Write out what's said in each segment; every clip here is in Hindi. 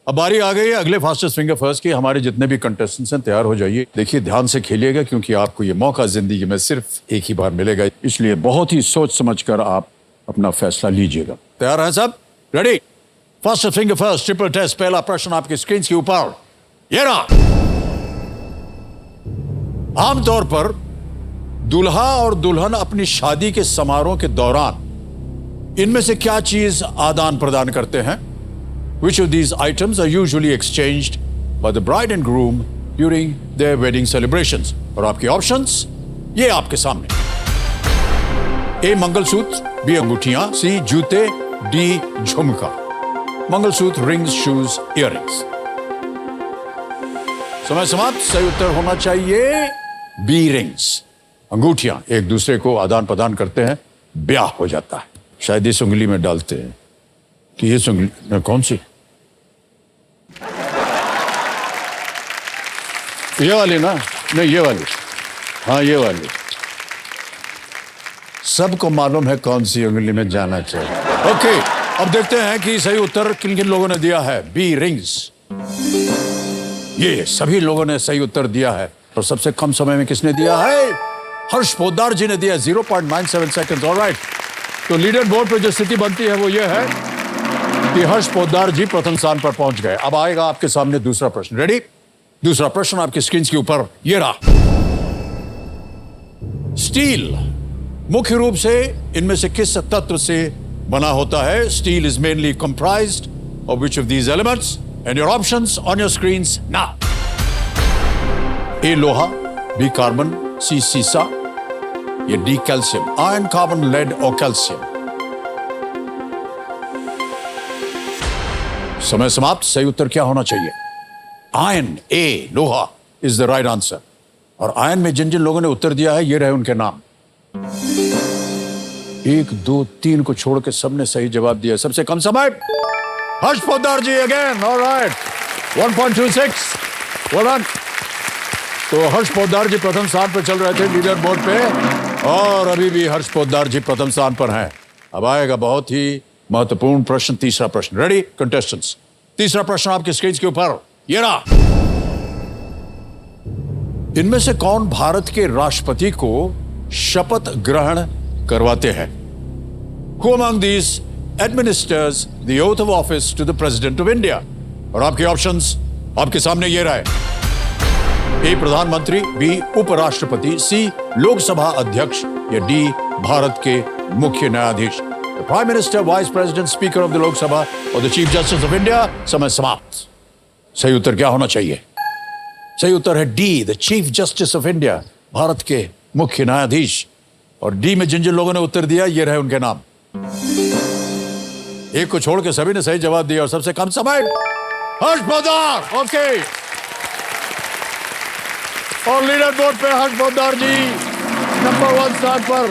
अब बारी आ गई है अगले फास्टेस्ट फिंगर फर्स्ट की। हमारे जितने भी कंटेस्टेंट्स हैं तैयार हो जाइए। देखिए ध्यान से खेलिएगा क्योंकि आपको ये मौका जिंदगी में सिर्फ एक ही बार मिलेगा, इसलिए बहुत ही सोच समझकर आप अपना फैसला लीजिएगा। तैयार हैं सब? Ready? Fastest finger first triple test. पहला प्रश्न आपकी स्क्रीन के ऊपर ये रहा। आमतौर पर दूल्हा और दुल्हन अपनी शादी के समारोह के दौरान इनमें से क्या चीज आदान प्रदान करते हैं? Which of these items are usually exchanged by the bride and groom during their wedding celebrations? और आपके ऑप्शंस ये आपके सामने। ए मंगलसूत्र, बी अंगूठियां, सी जूते, डी झुमका। Mangalsutra, rings, shoes, earrings. समय समाप्त। सही उत्तर होना चाहिए बी रिंग्स। अंगूठियां एक दूसरे को आदान प्रदान करते हैं, ब्याह हो जाता है। शायद इस उंगली में डालते हैं कि ये उंगली कौन सी? ये वाली ना? नहीं ये वाली। हाँ ये वाली। सबको मालूम है कौन सी उंगली में जाना चाहिए। ओके, अब देखते हैं कि सही उत्तर किन किन लोगों ने दिया है। बी रिंग्स, ये सभी लोगों ने सही उत्तर दिया है। और सबसे कम समय में किसने दिया है? हर्ष पोद्दार जी ने दिया 0.97 सेकंड। ऑलराइट, तो लीडर बोर्ड पर जो स्थिति बनती है वो ये है कि हर्ष पोद्दार जी प्रथम स्थान पर पहुंच गए। अब आएगा आपके सामने दूसरा प्रश्न। रेडी? दूसरा प्रश्न आपकी स्क्रीन के ऊपर ये रहा। स्टील मुख्य रूप से इनमें से किस तत्व से बना होता है? Steel is mainly comprised of which of these elements? And your options on your screens now. A लोहा, बी कार्बन, सी सीसा, ये D calcium. Iron, carbon, lead और कैल्शियम। समय समाप्त। सही उत्तर क्या होना चाहिए? आयरन, ए लोहा इज द राइट आंसर। और आयरन में जिन जिन लोगों ने उत्तर दिया है ये रहे उनके नाम। 1, 2, 3 को छोड़ के सबने सही जवाब दिया। सबसे कम समय हर्ष पोद्दार जी अगेन। ऑलराइट, 1.26। Well done. तो हर्ष पोद्दार जी प्रथम स्थान पर चल रहे थे लीडर बोर्ड पे, और अभी भी हर्ष पोद्दार जी प्रथम स्थान पर हैं। अब आएगा बहुत ही महत्वपूर्ण प्रश्न, तीसरा प्रश्न। Ready contestants? तीसरा प्रश्न आपकी स्क्रीन के ऊपर ये रहा। इनमें से कौन भारत के राष्ट्रपति को शपथ ग्रहण करवाते हैं? Who among these administers the oath of office to the President of India? और आपके ऑप्शंस आपके सामने ये रहे। ए प्रधानमंत्री, बी उपराष्ट्रपति, सी लोकसभा अध्यक्ष, या डी भारत के मुख्य न्यायाधीश। The prime minister, vice president, speaker of the Lok Sabha और the chief justice of India. समय समाप्त। सही उत्तर क्या होना चाहिए? सही उत्तर है D, the chief justice of India, Bharat के मुख्य न्यायाधीश। और डी में जिन जिन लोगों ने उत्तर दिया ये रहे उनके नाम। एक को छोड़ के सभी ने सही जवाब दिया। और सबसे कम समय हर्ष पोद्दार। ओके, और लीडर बोर्ड पे हर्ष पोद्दार जी नंबर 1 स्थान पर।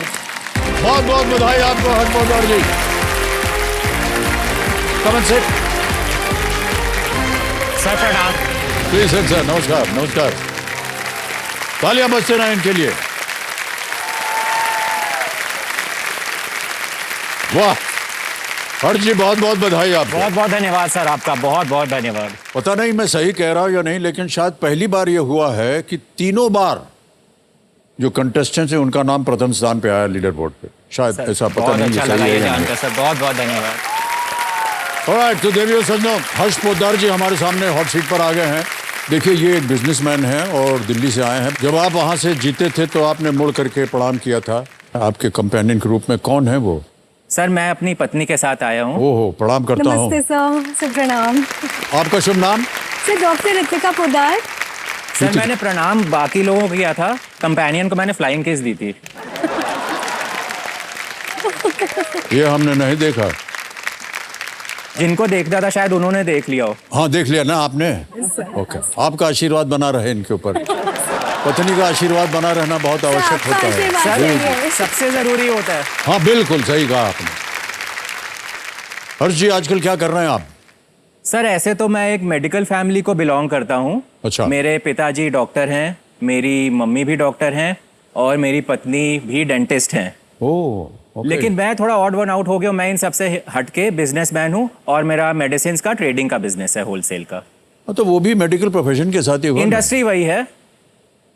बहुत बहुत बधाई आपको हर्ष पोद्दार जी। कमेंट से सर प्रणाम। Please sir. नमस्कार नमस्कार। तालियां बजते रहें इनके लिए। वाह हर्ष जी, बहुत बहुत बधाई आपको। बहुत बहुत धन्यवाद सर, आपका बहुत बहुत धन्यवाद। पता नहीं मैं सही कह रहा हूं या नहीं, लेकिन शायद पहली बार यह हुआ है कि तीनों बार जो कंटेस्टेंट्स हैं उनका नाम प्रथम स्थान पे आया लीडर बोर्ड पे। शायद ऐसा पता नहीं। अच्छा लगा ये जानकर सर, बहुत बहुत धन्यवाद। ऑलराइट, तो देवियों सज्जनों, हर्ष पोद्दार जी हमारे सामने हॉट सीट पर आ गए हैं। देखिए ये एक बिजनेसमैन हैं और दिल्ली से आए हैं। जब आप वहां से जीते थे तो आपने मुड़ करके प्रणाम किया था। आपके कंपेनियन के रूप में कौन है वो? सर मैं अपनी पत्नी के साथ आया हूँ। ओहो, प्रणाम करता हूँ। नमस्ते सर प्रणाम। आपका शुभ नाम? Sir doctor Ritika Poddar. Sir मैंने प्रणाम बाकी लोगों को किया था, कंपेनियन को मैंने फ्लाइंग किस दी थी। ये हमने नहीं देखा। जिनको देखना था शायद उन्होंने देख लिया हो। हाँ देख लिया ना आपने। ओके, आपका आशीर्वाद बना रहे इनके ऊपर। पत्नी का आशीर्वाद बना रहना बहुत आवश्यक होता है। सर सबसे जरूरी होता है। हाँ बिल्कुल सही कहा आपने। हर्ष जी आजकल क्या कर रहे हैं आप? सर ऐसे तो मैं एक मेडिकल फैमिली को बिलोंग करता हूँ। अच्छा। मेरे पिताजी डॉक्टर हैं, मेरी मम्मी भी डॉक्टर हैं और मेरी पत्नी भी डेंटिस्ट हैं। ओह, लेकिन मैं थोड़ा ऑड वन आउट हो गया, मैं इन सबसे हटके बिजनेसमैन हूँ और मेरा मेडिसिन का ट्रेडिंग का बिजनेस है, होलसेल का। तो वो भी मेडिकल प्रोफेशन के साथ ही हुआ ना? इंडस्ट्री वही है,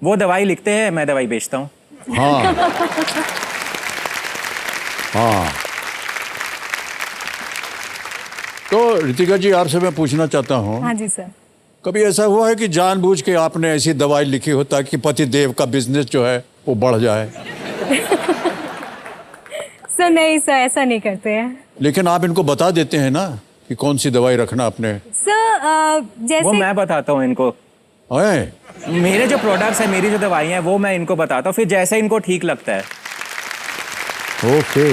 वो दवाई लिखते हैं, मैं दवाई बेचता हूँ। हाँ हाँ। तो रितिका जी, आपसे मैं पूछना चाहता हूँ, हाँ जी सर। कभी ऐसा हुआ है कि जानबूझ के आपने ऐसी दवाई लिखी हो ताकि पति देव का बिजनेस जो है वो बढ़ जाए? सर नहीं सर, ऐसा नहीं करते हैं। लेकिन आप इनको बता देते हैं ना कि कौन सी दवाई रखना अपने। सर वो जैसे मैं बताता हूँ इनको, है मेरे जो प्रोडक्ट्स है, मेरी जो दवाइयाँ हैं, वो मैं इनको बताता हूँ, फिर जैसे इनको ठीक लगता है। ओके।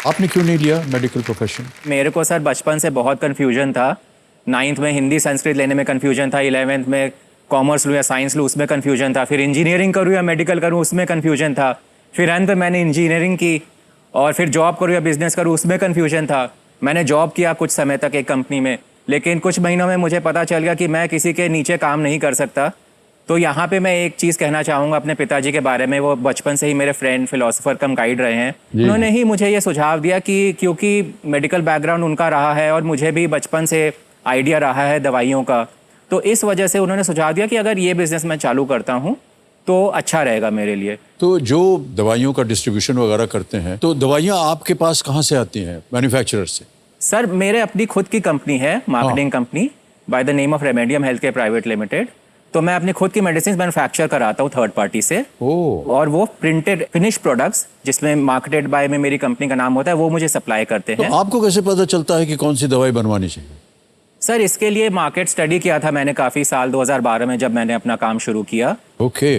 आपने क्यों नहीं लिया मेडिकल प्रोफेशन? मेरे को सर बचपन से बहुत कंफ्यूजन था। 9th में हिंदी संस्कृत लेने में कंफ्यूजन था, 11th में कॉमर्स लूँ या साइंस लूँ उसमें कंफ्यूजन था, फिर इंजीनियरिंग करूँ या मेडिकल करूँ उसमें कंफ्यूजन था, फिर अंत में मैंने इंजीनियरिंग की और फिर जॉब करूँ या बिजनेस करूँ उसमें कंफ्यूजन था। मैंने जॉब किया कुछ समय तक एक कंपनी में, लेकिन कुछ महीनों में मुझे पता चल गया कि मैं किसी के नीचे काम नहीं कर सकता। तो यहाँ पे मैं एक चीज़ कहना चाहूँगा अपने पिताजी के बारे में। वो बचपन से ही मेरे फ्रेंड, फिलोसोफर कम गाइड रहे हैं। उन्होंने ही मुझे ये सुझाव दिया कि क्योंकि मेडिकल बैकग्राउंड उनका रहा है और मुझे भी बचपन से आइडिया रहा है दवाइयों का, तो इस वजह से उन्होंने सुझाव दिया कि अगर ये बिजनेस मैं चालू करता हूँ तो अच्छा रहेगा मेरे लिए। तो जो दवाइयों का डिस्ट्रीब्यूशन वगैरह करते हैं, तो दवाइयाँ आपके पास कहाँ से आती हैं? मैन्युफैक्चरर से? सर मेरे अपनी खुद की कंपनी है, marketing company by the name of Remedium health care private limited. तो मैं अपनी खुद की मेडिसिन मैन्युफैक्चर कराता हूँ थर्ड पार्टी से। और वो प्रिंटेड फिनिश प्रोडक्ट्स जिसमें मार्केटेड बाय में मेरी कंपनी का नाम होता है, वो मुझे सप्लाई करते हैं। तो आपको कैसे पता चलता है कि कौन सी दवाई बनवानी चाहिए? सर इसके लिए मार्केट स्टडी किया था मैंने काफ़ी साल, 2012 में जब मैंने अपना काम शुरू किया। ओके।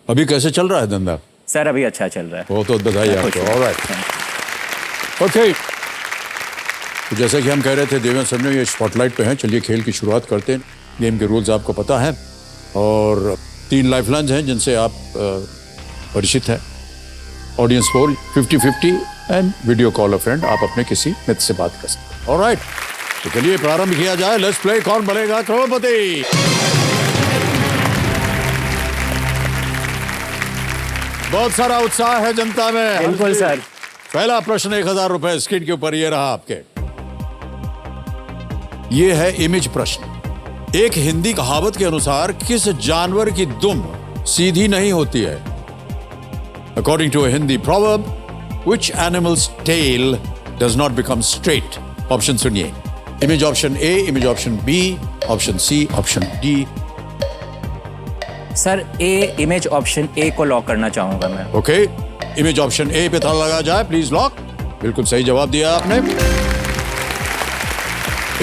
अभी कैसे चल रहा है धंधा? सर अभी अच्छा चल रहा है। वो तो बधाई आपको। ऑलराइट। ओके। तो जैसा कि हम कह रहे थे, देवेंद्र सर ने ये स्पॉटलाइट पे हैं। चलिए खेल की शुरुआत करते हैं। गेम के रूल्स आपको पता है और 3 लाइफलाइंस हैं जिनसे आप परिचित हैं। Audience poll 50-50 and video call a friend. आप अपने किसी मित्र से बात कर सकते हैं। ऑलराइट, तो चलिए प्रारंभ किया जाए। लेट्स प्ले कौन बनेगा करोड़पति। बहुत सारा उत्साह है जनता में। बिल्कुल सर। पहला प्रश्न 1000 रुपए स्क्रीन के ऊपर ये रहा आपके। ये है इमेज प्रश्न। एक हिंदी कहावत के अनुसार किस जानवर की दुम सीधी नहीं होती है? According to a Hindi proverb, which animal's tail does not become straight? Option सुनिए। Image option A, image option B, option C, option D. Sir A, image option A को लॉक करना चाहूंगा मैं। ओके, इमेज ऑप्शन ए पे ताला लगा जाए प्लीज। लॉक। बिल्कुल सही जवाब दिया आपने।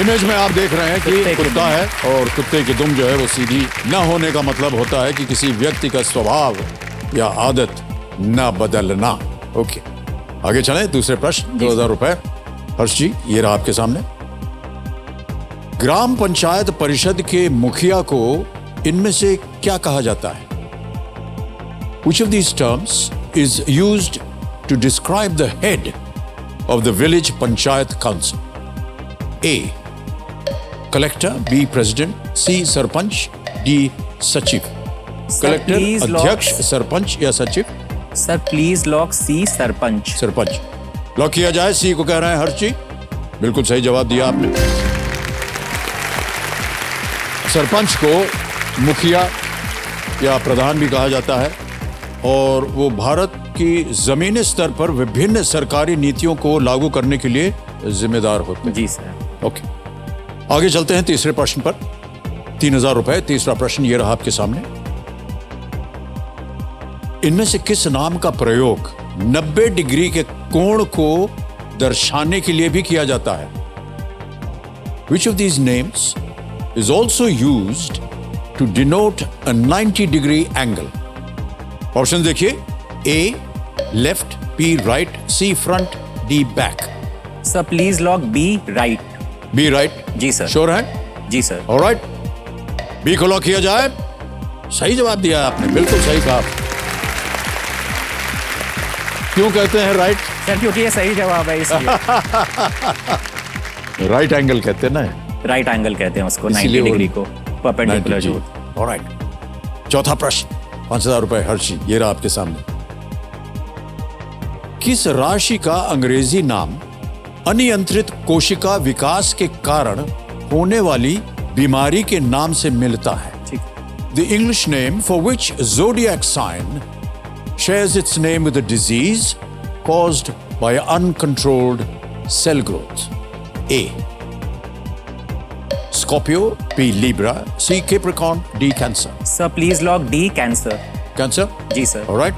इमेज में आप देख रहे हैं कि कुत्ता है और कुत्ते की दुम जो है वो सीधी न होने का मतलब होता है कि किसी व्यक्ति का स्वभाव या आदत न बदलना। ओके, आगे चलें। दूसरे प्रश्न 2000 रुपए। हर्ष जी, ये रहा आपके सामने। ग्राम पंचायत परिषद के मुखिया को इनमें से क्या कहा जाता है? Which of these terms is used to describe the head of the village panchayat council? A, collector, B, president, C, sarpanch, D, सचिव। कलेक्टर, अध्यक्ष, सरपंच या सचिव? Sir please lock C, sarpanch. Sarpanch lock किया जाए। सी को कह रहे हैं हर्ष जी। बिल्कुल सही जवाब दिया आपने। सरपंच को मुखिया या प्रधान भी कहा जाता है और वो भारत की जमीनी स्तर पर विभिन्न सरकारी नीतियों को लागू करने के लिए जिम्मेदार होते हैं। जी सर। ओके, आगे चलते हैं तीसरे प्रश्न पर। 3000 रुपए। तीसरा प्रश्न ये रहा आपके सामने। इनमें से किस नाम का प्रयोग 90 डिग्री के कोण को दर्शाने के लिए भी किया जाता है? Which of these names is also used to denote a 90 degree angle? Option देखिए। A, left, B, right, C, front, D, back. Sir please lock B, right. B, right. जी सर। श्योर है? जी सर। ऑलराइट, B को लॉक किया जाए। सही जवाब दिया आपने, बिल्कुल सही कहा। क्यों कहते हैं राइट? सर क्योंकि ये सही जवाब है इसलिए। राइट एंगल कहते हैं ना। राइट एंगल कहते हैं उसको, 90 इसीलिए वो डिग्री को परपेंडिकुलर जो। ऑलराइट। चौथा प्रश्न 5,000 रुपए हर्षी, ये रहा आपके सामने। किस राशि का अंग्रेजी नाम अनियंत्रित कोशिका विकास के कारण होने वाली बीमारी के नाम से मिलता है? ठीक। The English name for which zodiac sign shares its name with a disease caused by uncontrolled cell growth? A. Scorpio, B. Libra, C. Capricorn, D. Cancer. Sir please lock D, cancer. Cancer? जी सर। Alright.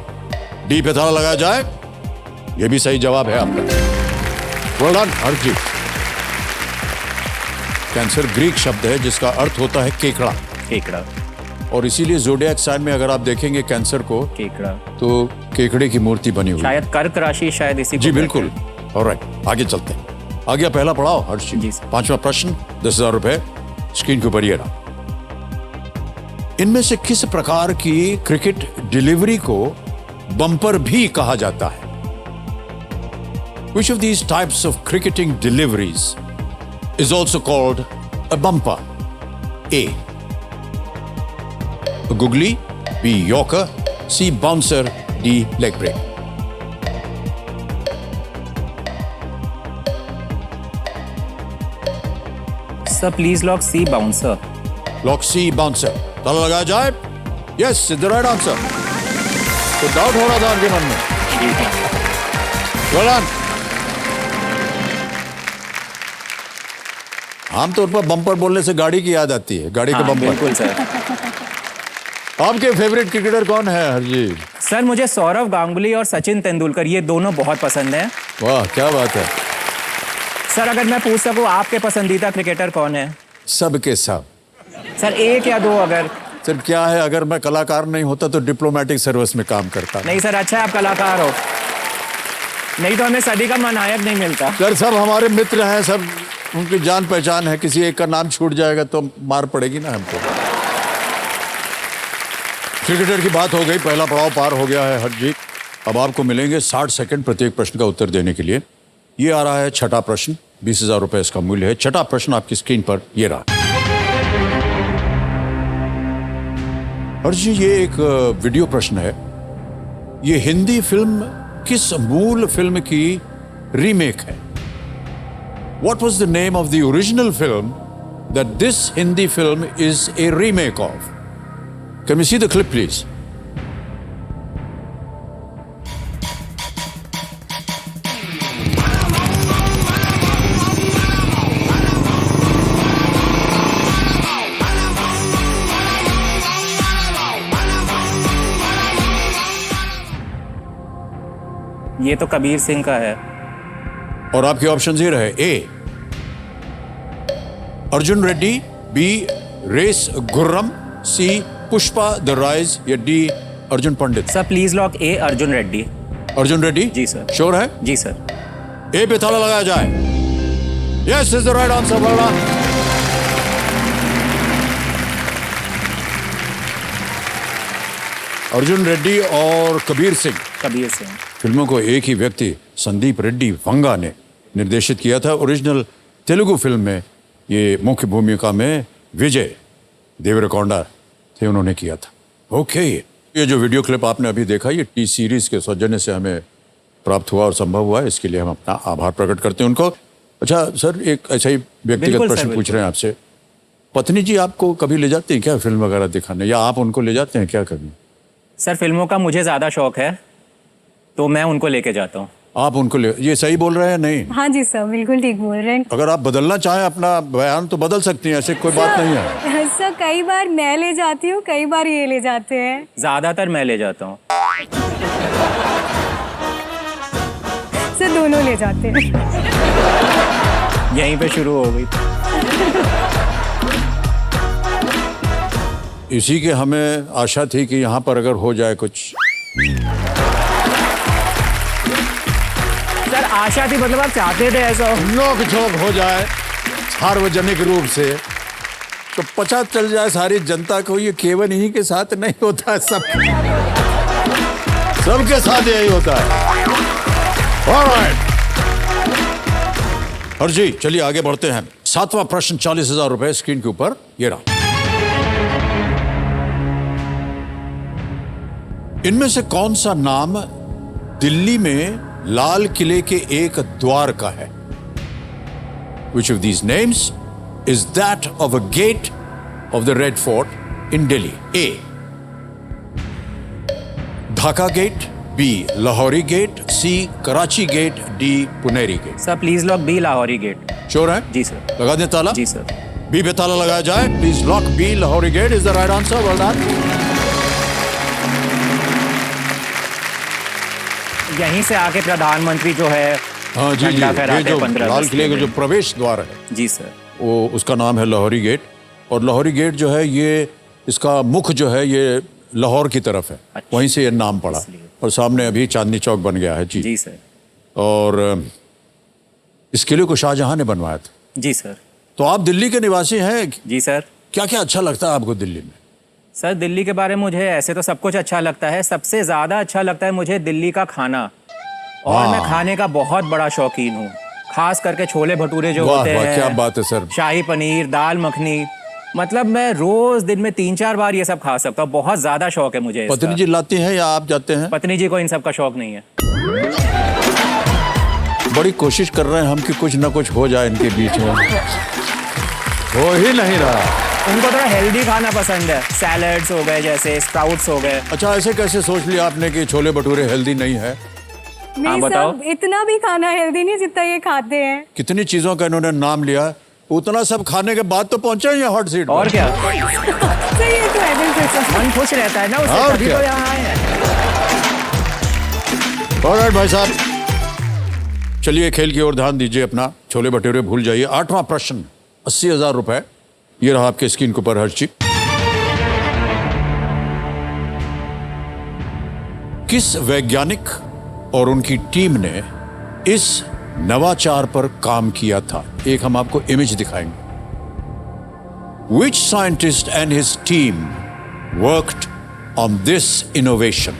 D पे ताला लगाया जाए। ये भी सही जवाब है आपका। Well done, Harshi. Cancer Greek शब्द है जिसका अर्थ होता है केकड़ा, केकड़ा। और इसीलिए जोडियाक साइन में अगर आप देखेंगे कैंसर को केकड़ा तो केकड़े की मूर्ति बनी हुई है। शायद कर्क राशि शायद इसी को जी कहते बिल्कुल। हैं। ऑलराइट, आगे चलते हैं। आगे पहला पढ़ाओ हर्षी। जी सर। 5वां प्रश्न, 10,000 रुपए स्क्रीन के ऊपर ये रहा। इनमें से किस प्रकार की क्रिकेट डिलीवरी को बम्पर भी कहा जाता है? Which of these types of cricketing deliveries is also called a bumper? A. A googly, B. Yorker, C. Bouncer, D. Leg break. Sir please lock C, bouncer. Lock C. Bouncer. ताला लगाया जाए। Yes, it's the right answer. तो डाउट हो रहा था आपके मन में। Well done. आमतौर पर बम्पर बोलने से गाड़ी की याद आती है, गाड़ी के हाँ, बम्पर। बिल्कुल सर। आपके फेवरेट क्रिकेटर कौन है हरजी? सर मुझे सौरव गांगुली और सचिन तेंदुलकर ये दोनों बहुत पसंद हैं। वाह क्या बात है। सर अगर मैं पूछ सकूं आपके पसंदीदा क्रिकेटर कौन है? सब के सब। सर एक या दो अगर? सर क्या है, अगर मैं कलाकार नहीं होता तो डिप्लोमेटिक सर्विस में काम करता। नहीं सर, अच्छा है आप कलाकार हो, नहीं तो हमें सदी का महानायक नहीं मिलता। सर सब हमारे मित्र हैं, सब उनकी जान पहचान है, किसी एक का नाम छूट जाएगा तो मार पड़ेगी ना हमको। क्रिकेटर की बात हो गई, पहला पड़ाव पार हो गया है हरजीत। अब आपको मिलेंगे 60 सेकंड प्रत्येक प्रश्न का उत्तर देने के लिए। ये आ रहा है छठा प्रश्न, 20,000 रुपए इसका मूल्य है। छठा प्रश्न आपकी स्क्रीन पर ये रहा। हरजी ये एक वीडियो प्रश्न है। ये हिंदी फिल्म किस मूल फिल्म की रीमेक है? What was the name of the original film that this Hindi film is a remake of? Can we see the clip, please? ये तो कबीर सिंह का है। और आपके ऑप्शन ये रहे। A Arjun Reddy, B Race Gurram, C Pushpa the rise, या D Arjun Pandit. Sir please lock A, Arjun Reddy. Arjun Reddy? जी सर। श्योर है? जी सर। ए पे ताला लगाया जाए। Yes is the right answer. Well done. Arjun Reddy और कबीर सिंह कबीर सिंह फिल्मों को एक ही व्यक्ति संदीप रेड्डी वंगा ने निर्देशित किया था। ओरिजिनल तेलुगु फिल्म में ये मुख्य भूमिका में विजय देवरकोंडा थे, उन्होंने किया था। ओके, ये जो वीडियो क्लिप आपने अभी देखा ये टी सीरीज के सौजन्य से हमें प्राप्त हुआ और संभव हुआ, इसके लिए हम अपना आभार प्रकट करते हैं उनको। अच्छा सर, एक ऐसा ही व्यक्तिगत बिल्कुल प्रश्न सर, पूछ रहे हैं आपसे। पत्नी जी आपको कभी ले जाते हैं क्या फिल्म वगैरह दिखाने, या आप उनको ले जाते हैं क्या कभी? सर फिल्मों का मुझे ज्यादा शौक है तो मैं उनको लेके जाता हूँ। आप उनको ले, ये सही बोल रहे हैं? नहीं, हाँ जी सर, बिल्कुल ठीक बोल रहे हैं। अगर आप बदलना चाहें अपना बयान तो बदल सकती हैं, ऐसे कोई बात नहीं है। सर कई बार मैं ले जाती हूँ, कई बार ये ले जाते हैं। ज्यादातर मैं ले जाता हूँ। सर दोनों ले जाते हैं। यहीं पे शुरू हो गई। इसी के हमें आशा थी कि यहाँ पर अगर हो जाए कुछ। सर आशा थी मतलब आप चाहते थे ऐसा? नोक झोंक हो जाए सार्वजनिक रूप से तो पता चल जाए सारी जनता को ये केवल इन्हीं के साथ नहीं होता है, सबके साथ यही होता है। ऑलराइट हरजी, चलिए आगे बढ़ते हैं। 7वां प्रश्न, 40,000 रुपए स्क्रीन के ऊपर ये रहा। इनमें से कौन सा नाम दिल्ली में लाल किले के एक द्वार का है? Which of these names is that of a gate of the Red Fort in Delhi? A. Dhaka Gate, B. Lahori Gate, C. Karachi Gate, D. Puneri Gate. Sir please lock B Lahori gate. Sure है? जी सर। लगा दें ताला? जी सर। बी पे ताला लगाया जाए। Please lock B Lahori gate is the right answer. Well done. यहीं से आके प्रधानमंत्री जो है हाँ जी जी, झंडा ये फहराते जो 15 लाल अगस्त किले के का जो दिन। प्रवेश द्वार है जी सर। वो उसका नाम है लाहौरी गेट। और लाहौरी गेट जो है ये इसका मुख जो है ये लाहौर की तरफ है। अच्छा। वहीं से ये नाम पड़ा। इसलिए। और सामने अभी चांदनी चौक बन गया है जी। जी सर। और इस किले को शाहजहां ने बनवाया था। जी सर। तो आप दिल्ली के निवासी हैं। जी सर। क्या क्या अच्छा लगता है आपको दिल्ली में? सर दिल्ली के बारे में मुझे ऐसे तो सब कुछ अच्छा लगता है, सबसे ज़्यादा अच्छा लगता है मुझे दिल्ली का खाना। और मैं खाने का बहुत बड़ा शौकीन हूँ, खास करके छोले भटूरे जो वाह होते वाह, हैं, क्या बात है सर। शाही पनीर, दाल मखनी, मतलब मैं रोज दिन में 3-4 बार ये सब खा सकता हूँ। बहुत ज्यादा शौक है मुझे इसका। पत्नी जी लाती हैं या आप जाते हैं? पत्नी जी को इन सब का शौक नहीं है। बड़ी कोशिश कर रहे हैं हम कि कुछ ना कुछ हो जाए इनके बीच में। हो ही नहीं रहा। उनको थोड़ा हेल्दी खाना पसंद है, सैलड्स हो गए, जैसे स्प्राउट्स हो गए। अच्छा, ऐसे कैसे सोच लिया आपने कि छोले भटूरे हेल्दी नहीं है? नहीं बताओ। सब इतना भी खाना हेल्दी नहीं जितना ये खाते हैं। कितनी चीजों का इन्होंने नाम लिया, उतना सब खाने के बाद तो पहुंचे ये हॉट सीट और क्या, सही है तो है बिल्कुल सही। मन खुश रहता है ना उससे, और तभी क्या? तो यहाँ आए हैं। ऑलराइट भाई साहब, चलिए खेल की ओर ध्यान दीजिए अपना। छोले भटूरे भूल जाइए। 8वां प्रश्न, 80,000 रुपए। ये रहा आपके स्क्रीन के ऊपर हर्षी। किस वैज्ञानिक और उनकी टीम ने इस नवाचार पर काम किया था? एक हम आपको इमेज दिखाएंगे। Which scientist and his team worked on this innovation?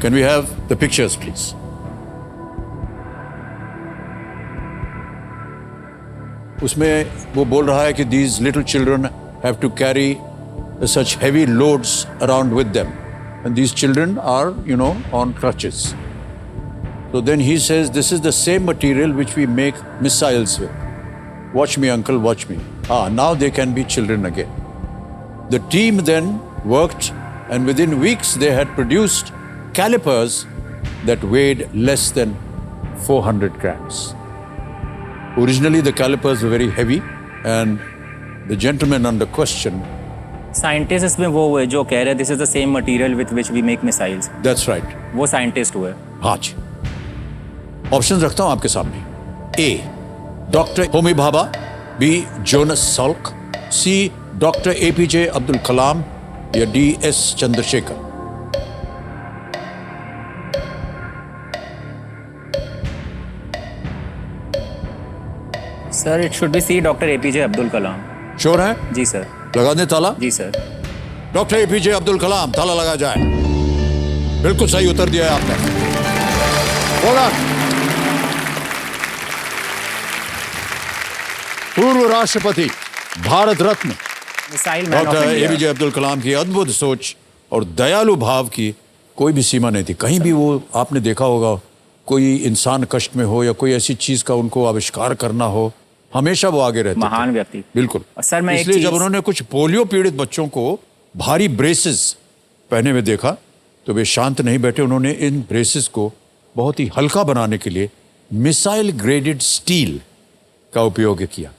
Can we have the pictures, please? उसमें वो बोल रहा है कि these little children have to carry such heavy loads around with them, and these children are, on crutches. So then he says, this is the same material which we make missiles with. Watch me, uncle, watch me. Now they can be children again. The team then worked, and within weeks they had produced calipers that weighed less than 400 grams. Originally the calipers were very heavy, and the gentleman under question, scientist इसमें वो हुए जो कह रहे this is the same material with which we make missiles, that's right. वो साइंटिस्ट हुए। हाँ जी। ऑप्शन रखता हूं आपके सामने। A, doctor Homi Bhabha. B, Jonas Salk. C, doctor APJ Abdul Kalam. या D, S Chandrasekhar. Sir it should be C, doctor APJ Abdul Kalam. Sure है? जी सर। लगा दें ताला? जी सर। डॉक्टर APJ अब्दुल कलाम, ताला लगा जाए। बिल्कुल सही उत्तर दिया है आपने। बोला। पूर्व राष्ट्रपति, Bharat Ratna missile man of doctor India. APJ Abdul Kalam की अद्भुत सोच और दयालु भाव की कोई भी सीमा नहीं थी। कहीं भी वो आपने देखा होगा, कोई इंसान कष्ट में हो या कोई ऐसी चीज का उनको आविष्कार करना हो, हमेशा वो आगे रहते थे। महान व्यक्ति। बिल्कुल। और सर मैं एक इसलिए जब चीज- उन्होंने कुछ पोलियो पीड़ित बच्चों को भारी ब्रेसेस पहने हुए देखा तो वे शांत नहीं बैठे। उन्होंने इन ब्रेसेस को बहुत ही हल्का बनाने के लिए मिसाइल ग्रेडेड स्टील का उपयोग किया।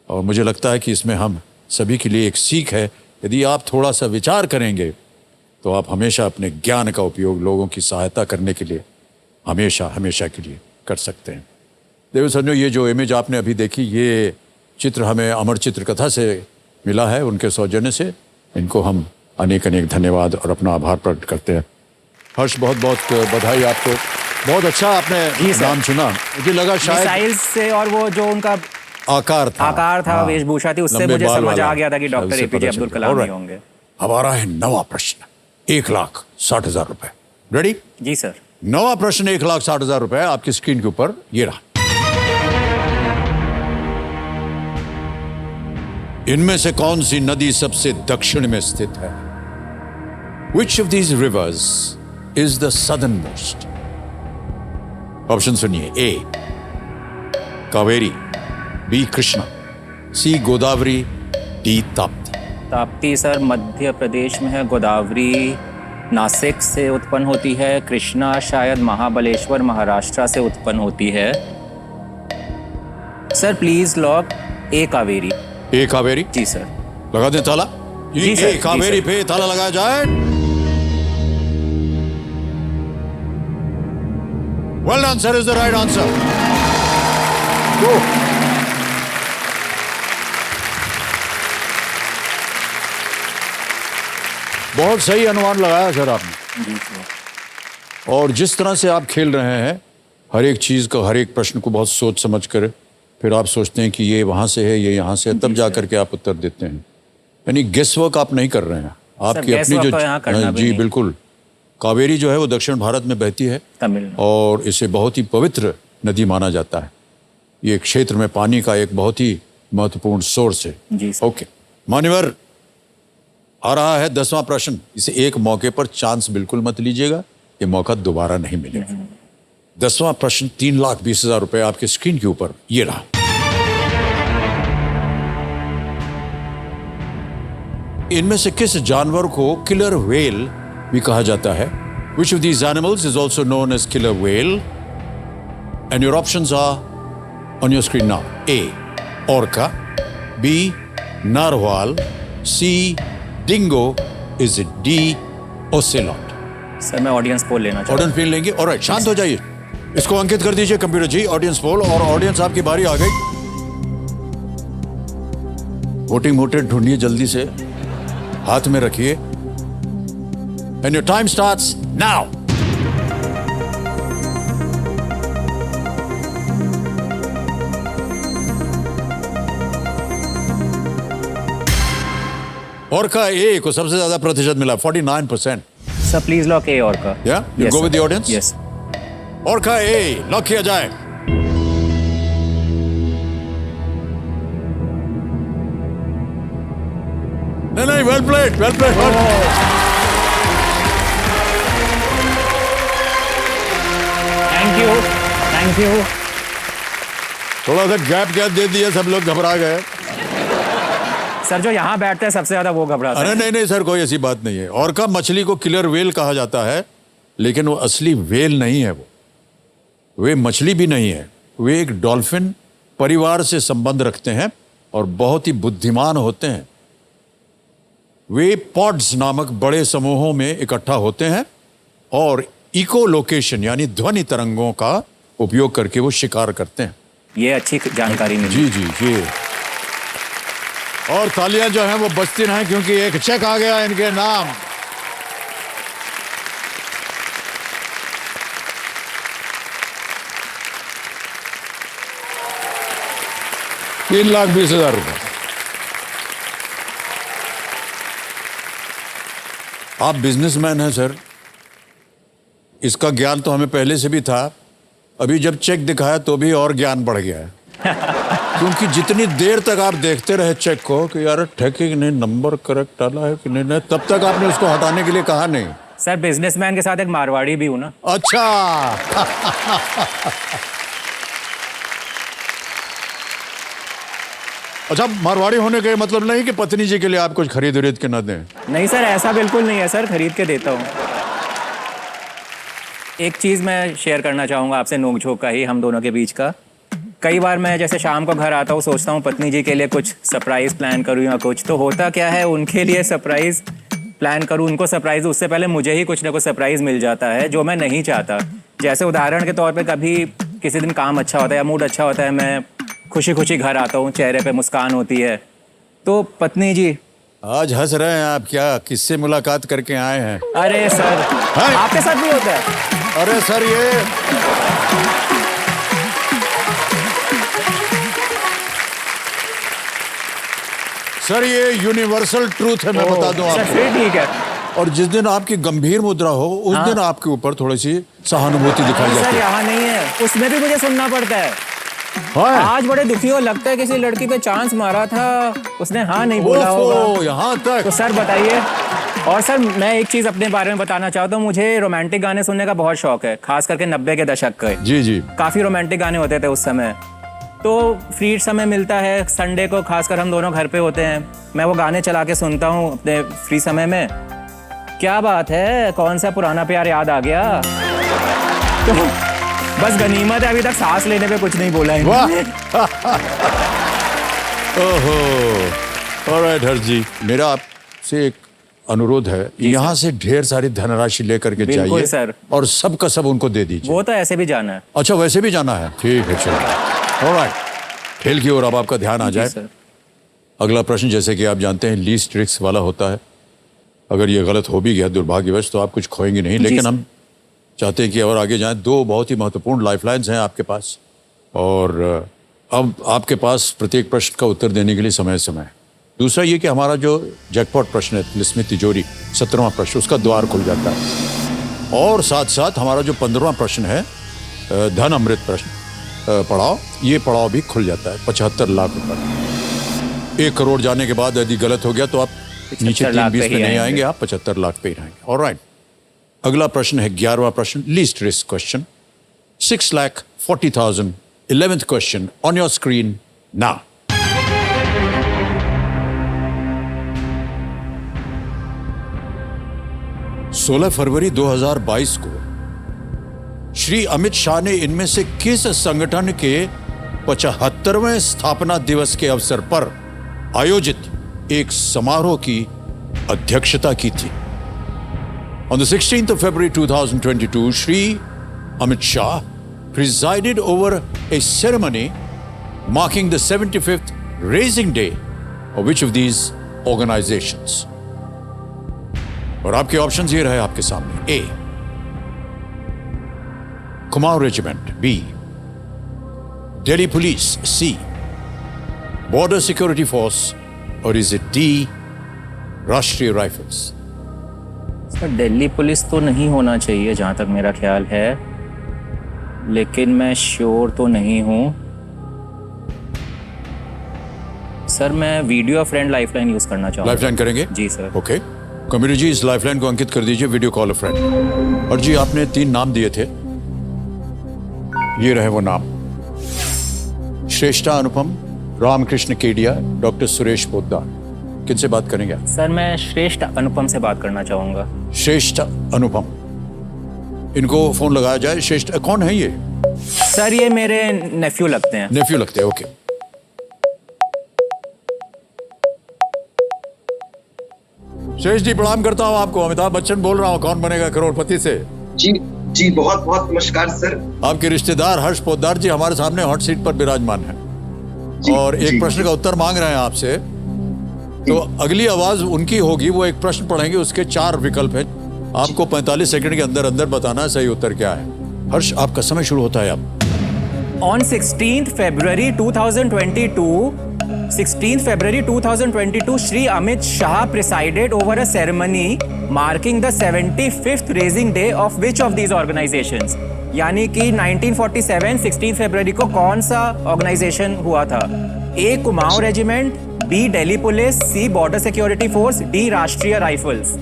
और मुझे लगता है कि इसमें हम सभी के लिए एक सीख है। यदि आप थोड़ा सा विचार करेंगे तो आप हमेशा अपने ज्ञान का उपयोग लोगों की सहायता करने के लिए हमेशा हमेशा के लिए कर सकते हैं। देव संजो, ये जो इमेज आपने अभी देखी, ये चित्र हमें अमर चित्र कथा से मिला है, उनके सौजन्य से। इनको हम अनेक अनेक धन्यवाद और अपना आभार प्रकट करते हैं। हर्ष, बहुत बहुत बधाई आपको। बहुत अच्छा आपने जी सर। नाम चुना। मुझे लगा शायद मिसाइल्स से, और वो जो उनका आकार था, हाँ, वेशभूषा थी, उससे लंबे मुझे बाल समझ वाला। आ गया था कि डॉक्टर उससे APJ पता अब्दुल चल कलाम गया। ही होंगे। अब आ रहा है 9वां प्रश्न, 1,60,000 रुपए। रेडी? जी सर। 9वां प्रश्न, 1,60,000 रुपए आपकी स्क्रीन के ऊपर। ये रहा। इनमें से कौन सी नदी सबसे दक्षिण में स्थित है? Which of these rivers is the southernmost? Option सुनिए. A. Kaveri, B. Krishna, C. Godavari, D. Tapti. Tapti sir Madhya Pradesh में है, गोदावरी नासिक से उत्पन्न होती है, कृष्णा शायद महाबलेश्वर महाराष्ट्र से उत्पन्न होती है. Sir please lock A Kaveri. A Kaveri. जी सर. लगा दें ताला. जी सर, ए जी कावेरी सर. पे ताला लगाया जाए. Well done, sir, is the right answer. Go. बहुत सही अनुमान लगाया सर आपने. जी सर. और जिस तरह से आप खेल रहे हैं, हर एक चीज को, हर एक प्रश्न को बहुत सोच समझ कर, फिर आप सोचते हैं कि ये वहां से है, ये यहाँ से है, तब जा करके आप उत्तर देते हैं. यानी गेस वर्क आप नहीं कर रहे हैं. आपकी अपनी guesswork जो तो यहाँ करना भी जी नहीं. बिल्कुल. कावेरी जो है वो दक्षिण भारत में बहती है तमिलनाडु. और इसे बहुत ही पवित्र नदी माना जाता है. ये क्षेत्र में पानी का एक बहुत ही महत्वपूर्ण सोर्स है. जी सर. ओके मान्यवर, आ रहा है 10वां प्रश्न. इसे एक मौके पर चांस बिल्कुल मत लीजिएगा, ये मौका दोबारा नहीं मिलेगा. 10वां प्रश्न 3,20,000 रुपए आपके स्क्रीन के ऊपर ये रहा. इनमें से किस जानवर को किलर व्हेल भी कहा जाता है? Which of these animals is also known as killer whale? And your options are on your screen now. A. Orca, B. Narwhal, C. Dingo, is it D. Ocelot? Sir मैं ऑडियंस पोल लेना चाहता ऑडियंस पोल लेंगे. ऑलराइट, शांत हो जाइए. इसको अंकित कर दीजिए कंप्यूटर जी, ऑडियंस पोल. और ऑडियंस आपकी बारी आ गई. वोटिंग मोटेड ढूंढिए जल्दी से, हाथ में रखिए. And your time starts now. Orca ए को सबसे ज्यादा प्रतिशत मिला, 49%. हूँ. सर प्लीज लॉक ए और का. Yeah? You go with the audience? Yes. Orca A lock किया जाए. नहीं, well played, well played. Thank you. Thank you. थोड़ा सा गैप दे दिया, सब लोग घबरा गए. सर जो यहाँ बैठते हैं सबसे ज्यादा वो घबराते अरे हैं. नहीं सर, कोई ऐसी बात नहीं है. ऑर्का मछली को किलर वेल कहा जाता है, लेकिन वो असली वेल नहीं है. वे मछली भी नहीं है. वे एक डॉल्फिन परिवार से संबंध रखते हैं और बहुत ही बुद्धिमान होते हैं. वे पॉड्स नामक बड़े समूहों में इकट्ठा होते हैं और इको लोकेशन यानी ध्वनि तरंगों का उपयोग करके वो शिकार करते हैं. ये अच्छी जानकारी मिली. जी ये. और तालियां जो हैं वो बजती रहें, क्योंकि एक चेक आ गया इनके नाम. ₹3,20,000. आप बिजनेसमैन हैं सर, इसका ज्ञान तो हमें पहले से भी था. अभी जब चेक दिखाया तो भी और ज्ञान बढ़ गया है. क्योंकि जितनी देर तक आप देखते रहे चेक को कि यार ठेके कि नहीं, नंबर करेक्ट डाला है कि नहीं, तब तक आपने उसको हटाने के लिए कहा नहीं. सर बिजनेसमैन के साथ एक मारवाड़ी भी हूँ ना. अच्छा. अच्छा, मारवाड़ी होने का मतलब नहीं कि पत्नी जी के लिए आप कुछ खरीद उरीद के ना दें. नहीं सर, ऐसा बिल्कुल नहीं है सर, खरीद के देता हूँ. एक चीज़ मैं शेयर करना चाहूँगा आपसे, नोक-झोंक का ही हम दोनों के बीच का. कई बार मैं जैसे शाम को घर आता हूँ, सोचता हूँ पत्नी जी के लिए कुछ सरप्राइज प्लान करूँ या कुछ, तो होता क्या है उनके लिए सरप्राइज प्लान करूँ, उनको सरप्राइज, उससे पहले मुझे ही कुछ ना कुछ सरप्राइज मिल जाता है जो मैं नहीं चाहता. जैसे उदाहरण के तौर पे कभी किसी दिन काम अच्छा होता है या मूड अच्छा होता है, मैं खुशी खुशी घर आता हूँ, चेहरे पे मुस्कान होती है, तो पत्नी जी आज हंस रहे हैं आप, क्या किससे मुलाकात करके आए हैं? अरे सर आपके साथ भी होता है? अरे सर ये यूनिवर्सल ट्रूथ है, मैं बता दूं सर आपको. फिर ठीक है. और जिस दिन आपकी गंभीर मुद्रा हो उस हाँ? दिन आपके ऊपर थोड़ी सी सहानुभूति दिखाई सर जाती है. यहाँ नहीं है, उसमें भी मुझे सुनना पड़ता है. हाँ। आज बड़े दुखी हो, लगता है किसी लड़की पे चांस मारा था, उसने हाँ नहीं बोला होगा। ओफो, यहाँ तो तक। सर बताइए। और सर मैं एक चीज अपने बारे में बताना चाहता हूँ, मुझे रोमांटिक गाने सुनने का बहुत शौक है, खास करके 90 के दशक के। जी जी। काफी रोमांटिक गाने होते थे उस समय। तो फ्री समय मिलता है संडे को, खासकर हम दोनों घर पे होते हैं, मैं वो गाने चला के सुनता हूँ अपने फ्री समय में। क्या बात है, कौन सा पुराना प्यार याद आ गया। तो बस गनीमत है, अभी तक सांस लेने पे कुछ नहीं बोला है। वाह। ओहो। ऑलराइट हर्ष जी, मेरा आपसे एक अनुरोध है, यहाँ से ढेर सारी धनराशि लेकर के बिल्कुल जाइए सर। और सबका सब उनको दे दीजिए। वो तो ऐसे भी जाना है। अच्छा, वैसे भी जाना है, ठीक है चलो। ऑलराइट, खेल की ओर अब आपका ध्यान आ जाए। सर। अगला प्रश्न, जैसे कि आप जानते हैं, लीस्ट रिस्क वाला होता है। अगर ये गलत हो भी गया दुर्भाग्यवश तो आप कुछ खोएंगे नहीं, लेकिन हम चाहते हैं कि और आगे जाएं। दो बहुत ही महत्वपूर्ण लाइफलाइंस हैं आपके पास, और अब आपके पास प्रत्येक प्रश्न का उत्तर देने के लिए समय समय है। दूसरा ये कि हमारा जो जैकपॉट प्रश्न है, तिलिस्मी तिजोरी 17वां प्रश्न, उसका द्वार खुल जाता है। और साथ साथ हमारा जो 15वां प्रश्न है, धन अमृत प्रश्न पड़ाव, ये पड़ाव भी खुल जाता है। 75 लाख रुपए। 1 करोड़ जाने के बाद यदि गलत हो गया तो आप नीचे 3-20 पे नहीं आएंगे, आप 75 लाख पे ही रहेंगे। ऑलराइट, अगला प्रश्न है 11वां प्रश्न, least risk question, 6,40,000, 11th question on your screen now. सोलह फरवरी 2022 को श्री अमित शाह ने इनमें से किस संगठन के 75वें स्थापना दिवस के अवसर पर आयोजित एक समारोह की अध्यक्षता की थी? On the 16th of February 2022, Shri Amit Shah presided over a ceremony marking the 75th raising day of which of these organizations? और आपके ऑप्शंस ये रहे आपके सामने। A, Kumaon regiment. B, Delhi police. C, border security force. और is it D, Rashtriya rifles? Sir Delhi police तो नहीं होना चाहिए जहाँ तक मेरा ख्याल है, लेकिन मैं श्योर तो नहीं हूँ। सर मैं वीडियो फ्रेंड लाइफलाइन यूज करना चाहूँगा। लाइफलाइन करेंगे? जी सर। ओके, कम्युनिटी जी इस लाइफलाइन को अंकित कर दीजिए, वीडियो कॉल अ फ्रेंड। और जी आपने 3 नाम दिए थे, ये रहे वो नाम। श्रेष्ठा अनुपम, रामकृष्ण केडिया, डॉक्टर सुरेश पोद्दार। किनसे बात करेंगे आप? सर मैं श्रेष्ठ अनुपम से बात करना चाहूंगा। श्रेष्ठ अनुपम, इनको फोन लगाया जाए। श्रेष्ठ कौन है ये? सर ये मेरे नेफ्यू लगते हैं। नेफ्यू लगते हैं, ओके। श्रेष्ठ जी प्रणाम करता हूं आपको, अमिताभ बच्चन बोल रहा हूं, कौन बनेगा करोड़पति से। जी जी, बहुत बहुत नमस्कार सर। आपके रिश्तेदार हर्ष पोद्दार जी हमारे सामने हॉट सीट पर विराजमान है और एक प्रश्न का उत्तर मांग रहे हैं आपसे। तो अगली आवाज उनकी होगी, वो एक प्रश्न पढ़ेंगे, उसके 4 विकल्प हैं। आपको 45 सेकंड के अंदर अंदर बताना है सही उत्तर क्या है। हर्ष आपका समय शुरू होता है अब। On 16th February 2022, Shri Amit Shah presided over a ceremony marking the 75th raising day of which of these organizations? यानी कि 1947 16 फरवरी को कौन सा ऑर्गेनाइजेशन हुआ था? A Kumaon regiment, B Delhi police, C border security force, D Rashtriya rifles.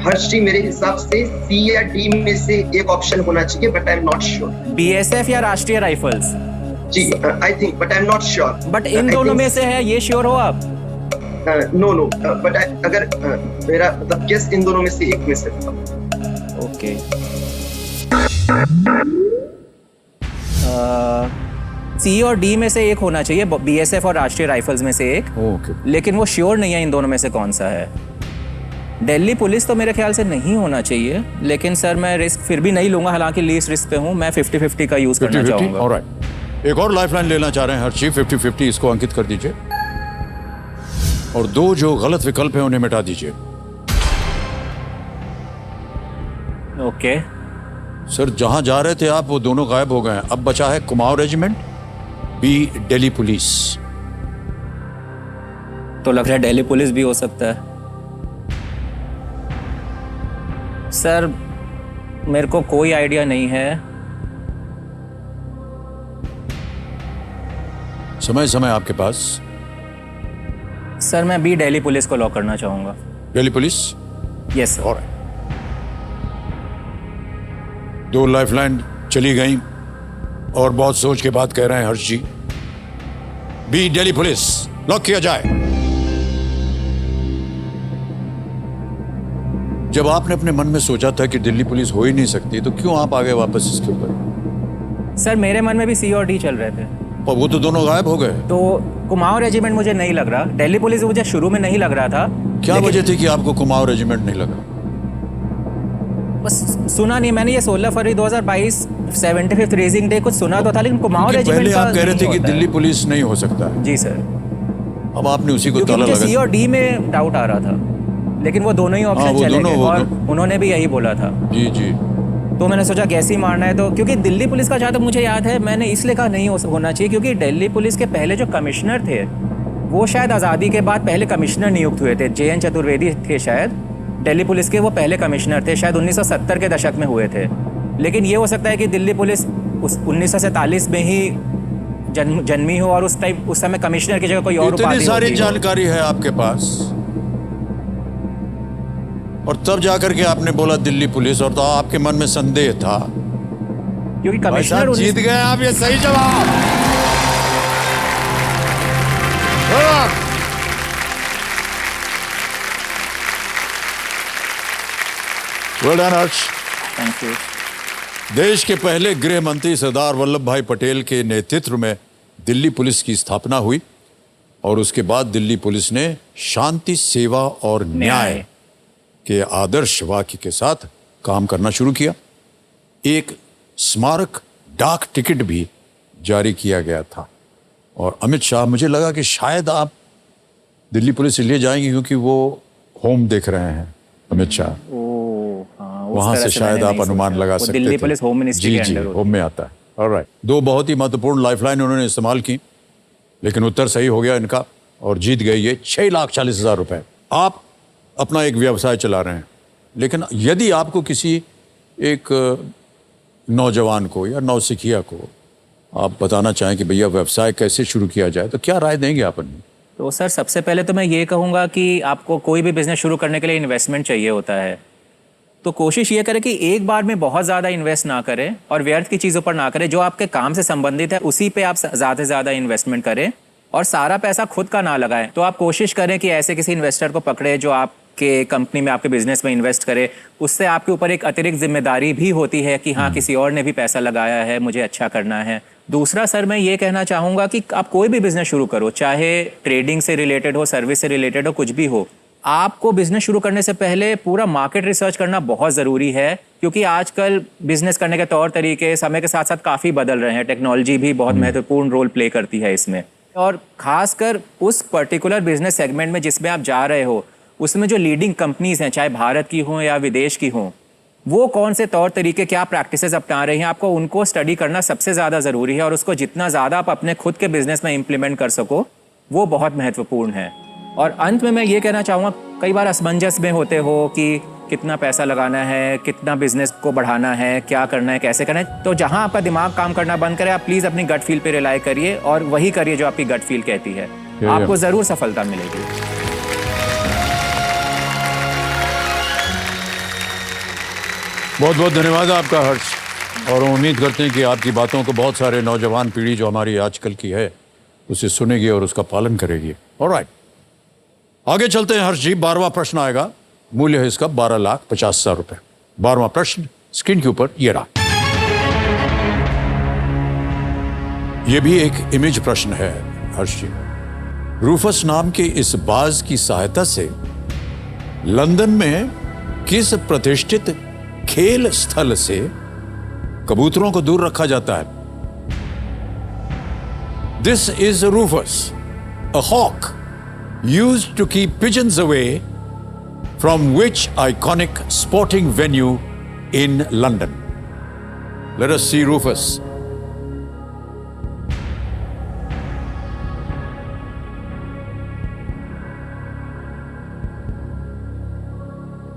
Harsh ji मेरे हिसाब से सी या डी में से एक ऑप्शन होना चाहिए, but I am not sure. BSF या राष्ट्रीय राइफल्स? जी I think, but I am not sure. But इन दोनों में से है, ये श्योर हो आप? नो नो, बट अगर मेरा मतलब गेस इन दोनों में से एक में से था। ओके। सी और डी में से एक होना चाहिए, बीएसएफ और राष्ट्रीय राइफल्स में से एक। ओके। लेकिन वो श्योर नहीं है इन दोनों में से कौन सा है। दिल्ली पुलिस तो मेरे ख्याल से नहीं होना चाहिए, लेकिन सर मैं रिस्क फिर भी नहीं लूंगा, हालांकि लीस्ट रिस्क पे हूं। मैं 50-50 का यूज करना चाहूंगा। ऑलराइट, एक और लाइफलाइन लेना चाह रहे हैं हर्ष जी, 50-50 इसको अंकित कर दीजिए और 2 जो गलत विकल्प हैं उन्हें मिटा दीजिए। ओके सर जहां जा रहे थे आप वो दोनों गायब हो गए हैं। अब बचा है Kumaon regiment, B Delhi police. तो लग रहा है दिल्ली पुलिस भी हो सकता है। सर मेरे को कोई आइडिया नहीं है, समय समय आपके पास। सर मैं बी दिल्ली पुलिस को लॉक करना चाहूँगा। दिल्ली पुलिस। Yes sir. और 2 लाइफलाइन चली गई और बहुत सोच के बाद कह रहे हैं हर्ष जी, बी दिल्ली पुलिस लॉक किया जाए। जब आपने अपने मन में सोचा था कि दिल्ली पुलिस हो ही नहीं सकती, तो क्यों आप आ गए वापस इसके ऊपर? सर मेरे मन में भी सी और डी चल रहे थे, पर वो तो दोनों गायब हो गए। तो कुमाऊं रेजिमेंट मुझे नहीं लग रहा, दिल्ली पुलिस मुझे शुरू में नहीं लग रहा था। क्या वजह थी कि आपको कुमाऊं रेजिमेंट नहीं लगा? बस सुना नहीं मैंने, ये 16 फरवरी 2022 75th रेजिंग डे कुछ सुना तो था, लेकिन कुमाऊं क्योंकि रेजिमेंट पहले का आप कह रहे थे नहीं कि होता है। दिल्ली पुलिस नहीं हो सकता है। जी सर, अब आपने उसी को क्योंकि ताला मुझे सी लगा। और डी में डाउट आ रहा था, लेकिन वो दोनों ही हाँ, ऑप्शन वो चले दोनों, गए वो और दोनों। उन्होंने भी यही बोला था। जी जी। तो मैंने सोचा गैस ही मारना है, तो क्योंकि दिल्ली पुलिस का जहाँ तक मुझे याद है मैंने इसलिए कहा नहीं होना चाहिए, क्योंकि दिल्ली पुलिस के पहले जो कमिश्नर थे वो शायद आज़ादी के बाद पहले कमिश्नर नियुक्त हुए थे। JN चतुर्वेदी थे शायद दिल्ली पुलिस के, वो पहले कमिश्नर थे, शायद 1970 के दशक में हुए थे। लेकिन ये हो सकता है कि दिल्ली पुलिस उस 1947 में ही जन्मी हो और उस समय कमिश्नर की जगह कोई और इतनी उपाधि सारी होती हो। जानकारी है आपके पास, और तब जाकर के आपने बोला दिल्ली पुलिस, और तो आपके मन में संदेह था। क्योंकि भाई कमिश्नर साहब जीत गए आप, ये सही जवाब। Well done Harsh. Thank you. देश के पहले गृह मंत्री सरदार वल्लभ भाई पटेल के नेतृत्व में दिल्ली पुलिस की स्थापना हुई और उसके बाद दिल्ली पुलिस ने शांति, सेवा और न्याय के आदर्श वाक्य के साथ काम करना शुरू किया। एक स्मारक डाक टिकट भी जारी किया गया था। और अमित शाह, मुझे लगा कि शायद आप दिल्ली पुलिस ले जाएंगे क्योंकि वो होम देख रहे हैं अमित शाह, वहां से शायद आप अनुमान लगा सकते थे। दिल्ली पुलिस होम मिनिस्ट्री के अंडर होम में आता है। ऑलराइट। 2 बहुत ही महत्वपूर्ण लाइफलाइन उन्होंने इस्तेमाल की, लेकिन उत्तर सही हो गया इनका और जीत गए ये 6,40,000 रुपए। आप अपना एक व्यवसाय चला रहे हैं, लेकिन यदि आपको किसी एक नौजवान को या नौसिखिया को आप बताना चाहें कि भैया व्यवसाय कैसे शुरू किया जाए, तो क्या राय देंगे आप? तो सर सबसे पहले तो मैं ये कहूँगा कि आपको कोई भी बिजनेस शुरू करने के लिए इन्वेस्टमेंट चाहिए होता है, तो कोशिश ये करें कि एक बार में बहुत ज़्यादा इन्वेस्ट ना करें और व्यर्थ की चीज़ों पर ना करें। जो आपके काम से संबंधित है उसी पे आप ज़्यादा से ज़्यादा इन्वेस्टमेंट करें और सारा पैसा खुद का ना लगाएं। तो आप कोशिश करें कि ऐसे किसी इन्वेस्टर को पकड़े जो आपके कंपनी में, आपके बिजनेस में इन्वेस्ट करे। उससे आपके ऊपर एक अतिरिक्त जिम्मेदारी भी होती है कि हाँ किसी और ने भी पैसा लगाया है, मुझे अच्छा करना है। दूसरा सर मैं ये कहना चाहूँगा कि आप कोई भी बिजनेस शुरू करो, चाहे ट्रेडिंग से रिलेटेड हो, सर्विस से रिलेटेड हो, कुछ भी हो, आपको बिजनेस शुरू करने से पहले पूरा मार्केट रिसर्च करना बहुत ज़रूरी है, क्योंकि आजकल बिजनेस करने के तौर तरीके समय के साथ साथ काफ़ी बदल रहे हैं। टेक्नोलॉजी भी बहुत महत्वपूर्ण रोल प्ले करती है इसमें, और खासकर उस पर्टिकुलर बिजनेस सेगमेंट में जिसमें आप जा रहे हो, उसमें जो लीडिंग कंपनीज हैं, चाहे भारत की हों या विदेश की हों, वो कौन से तौर तरीके, क्या प्रैक्टिसेस अपना रही हैं, आपको उनको स्टडी करना सबसे ज़्यादा ज़रूरी है। और उसको जितना ज़्यादा आप अपने खुद के बिजनेस में इम्प्लीमेंट कर सको वो बहुत महत्वपूर्ण है। और अंत में मैं ये कहना चाहूँगा, कई बार असमंजस में होते हो कि कितना पैसा लगाना है, कितना बिजनेस को बढ़ाना है, क्या करना है, कैसे करना है, तो जहाँ आपका दिमाग काम करना बंद करे, आप प्लीज़ अपनी गट फील पे रिलाई करिए और वही करिए जो आपकी गट फील कहती है। आपको ज़रूर सफलता मिलेगी। बहुत बहुत धन्यवाद आपका हर्ष, और उम्मीद करते हैं कि आपकी बातों को बहुत सारे नौजवान पीढ़ी जो हमारी आजकल की है उसे सुनेगी और उसका पालन करेगी। ऑलराइट, आगे चलते हैं हर्ष जी। 12वां प्रश्न आएगा, मूल्य है इसका 12,50,000 रुपए। 12वां प्रश्न स्क्रीन के ऊपर ये रहा। यह भी एक इमेज प्रश्न है हर्ष जी। रूफस नाम के इस बाज की सहायता से लंदन में किस प्रतिष्ठित खेल स्थल से कबूतरों को दूर रखा जाता है? This is Rufus, a hawk used to keep pigeons away from which iconic sporting venue in London? Let us see Rufus.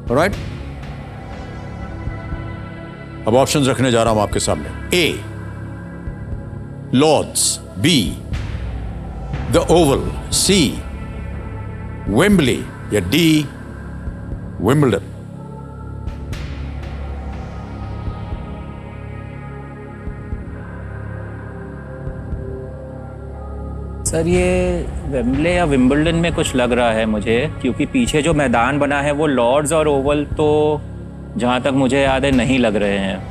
All right? अब ऑप्शंस रखने जा रहा हूं आपके सामने। A, Lords, B, the Oval, C, Wembley या D, विंबलडन? सर ये वेम्बले या विंबलडन में कुछ लग रहा है मुझे, क्योंकि पीछे जो मैदान बना है वो लॉर्ड्स और ओवल तो जहाँ तक मुझे याद है नहीं लग रहे हैं।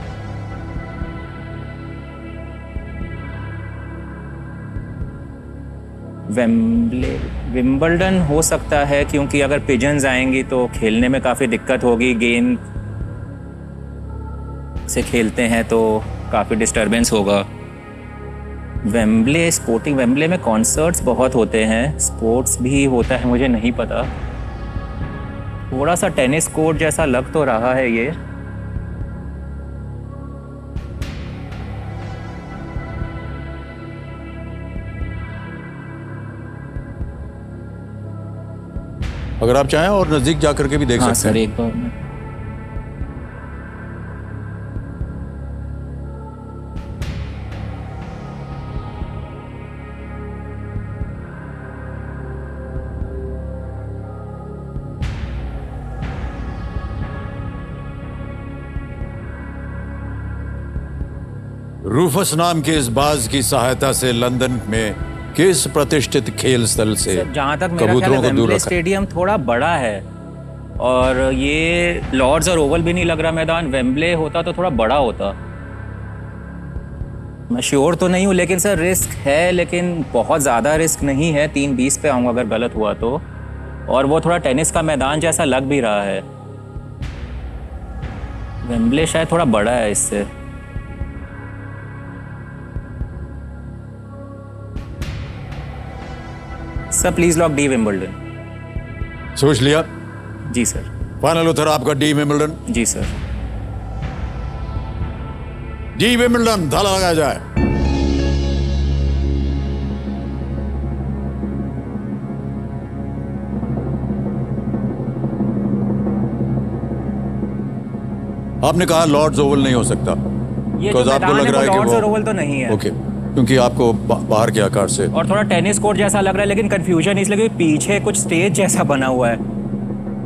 वेम्बले विंबलडन हो सकता है, क्योंकि अगर पिजन्स आएंगी तो खेलने में काफ़ी दिक्कत होगी, गेंद से खेलते हैं तो काफ़ी डिस्टरबेंस होगा। वेम्बले स्पोर्टिंग, वेम्बले में कॉन्सर्ट्स बहुत होते हैं, स्पोर्ट्स भी होता है, मुझे नहीं पता। थोड़ा सा टेनिस कोर्ट जैसा लग तो रहा है ये। अगर आप चाहें और नजदीक जाकर के भी देख हाँ सकते सर, हैं। एक बार मैं रूफस नाम के इस बाज की सहायता से लंदन में किस प्रतिष्ठित खेल स्थल से जहाँ तक मेरा ख्याल है कबूतरों को दूर वेम्बले रखा? स्टेडियम थोड़ा बड़ा है, और ये लॉर्ड्स और ओवल भी नहीं लग रहा मैदान। वेम्बले होता तो थोड़ा बड़ा होता। मैं श्योर तो नहीं हूँ, लेकिन सर रिस्क है, लेकिन बहुत ज़्यादा रिस्क नहीं है। 3-20 पे आऊँगा अगर गलत हुआ तो। और वो थोड़ा टेनिस का मैदान जैसा लग भी रहा है। वेम्बले शायद थोड़ा बड़ा है इससे। Sir please lock D Wimbledon. सोच लिया? जी सर। फाइनल उत्तर आपका डी विंबलडन? जी सर। डी विंबलडन, ताला लगाया जाए। आपने कहा लॉर्ड्स ओवल नहीं हो सकता, ये जो Because आपको मैदान लग रहा है है वो कि लॉर्ड्स वो- और ओवल तो नहीं है। ओके, क्योंकि आपको बाहर के आकार से और थोड़ा टेनिस कोर्ट जैसा लग रहा है, लेकिन कंफ्यूजन इसलिए कि पीछे कुछ स्टेज जैसा बना हुआ है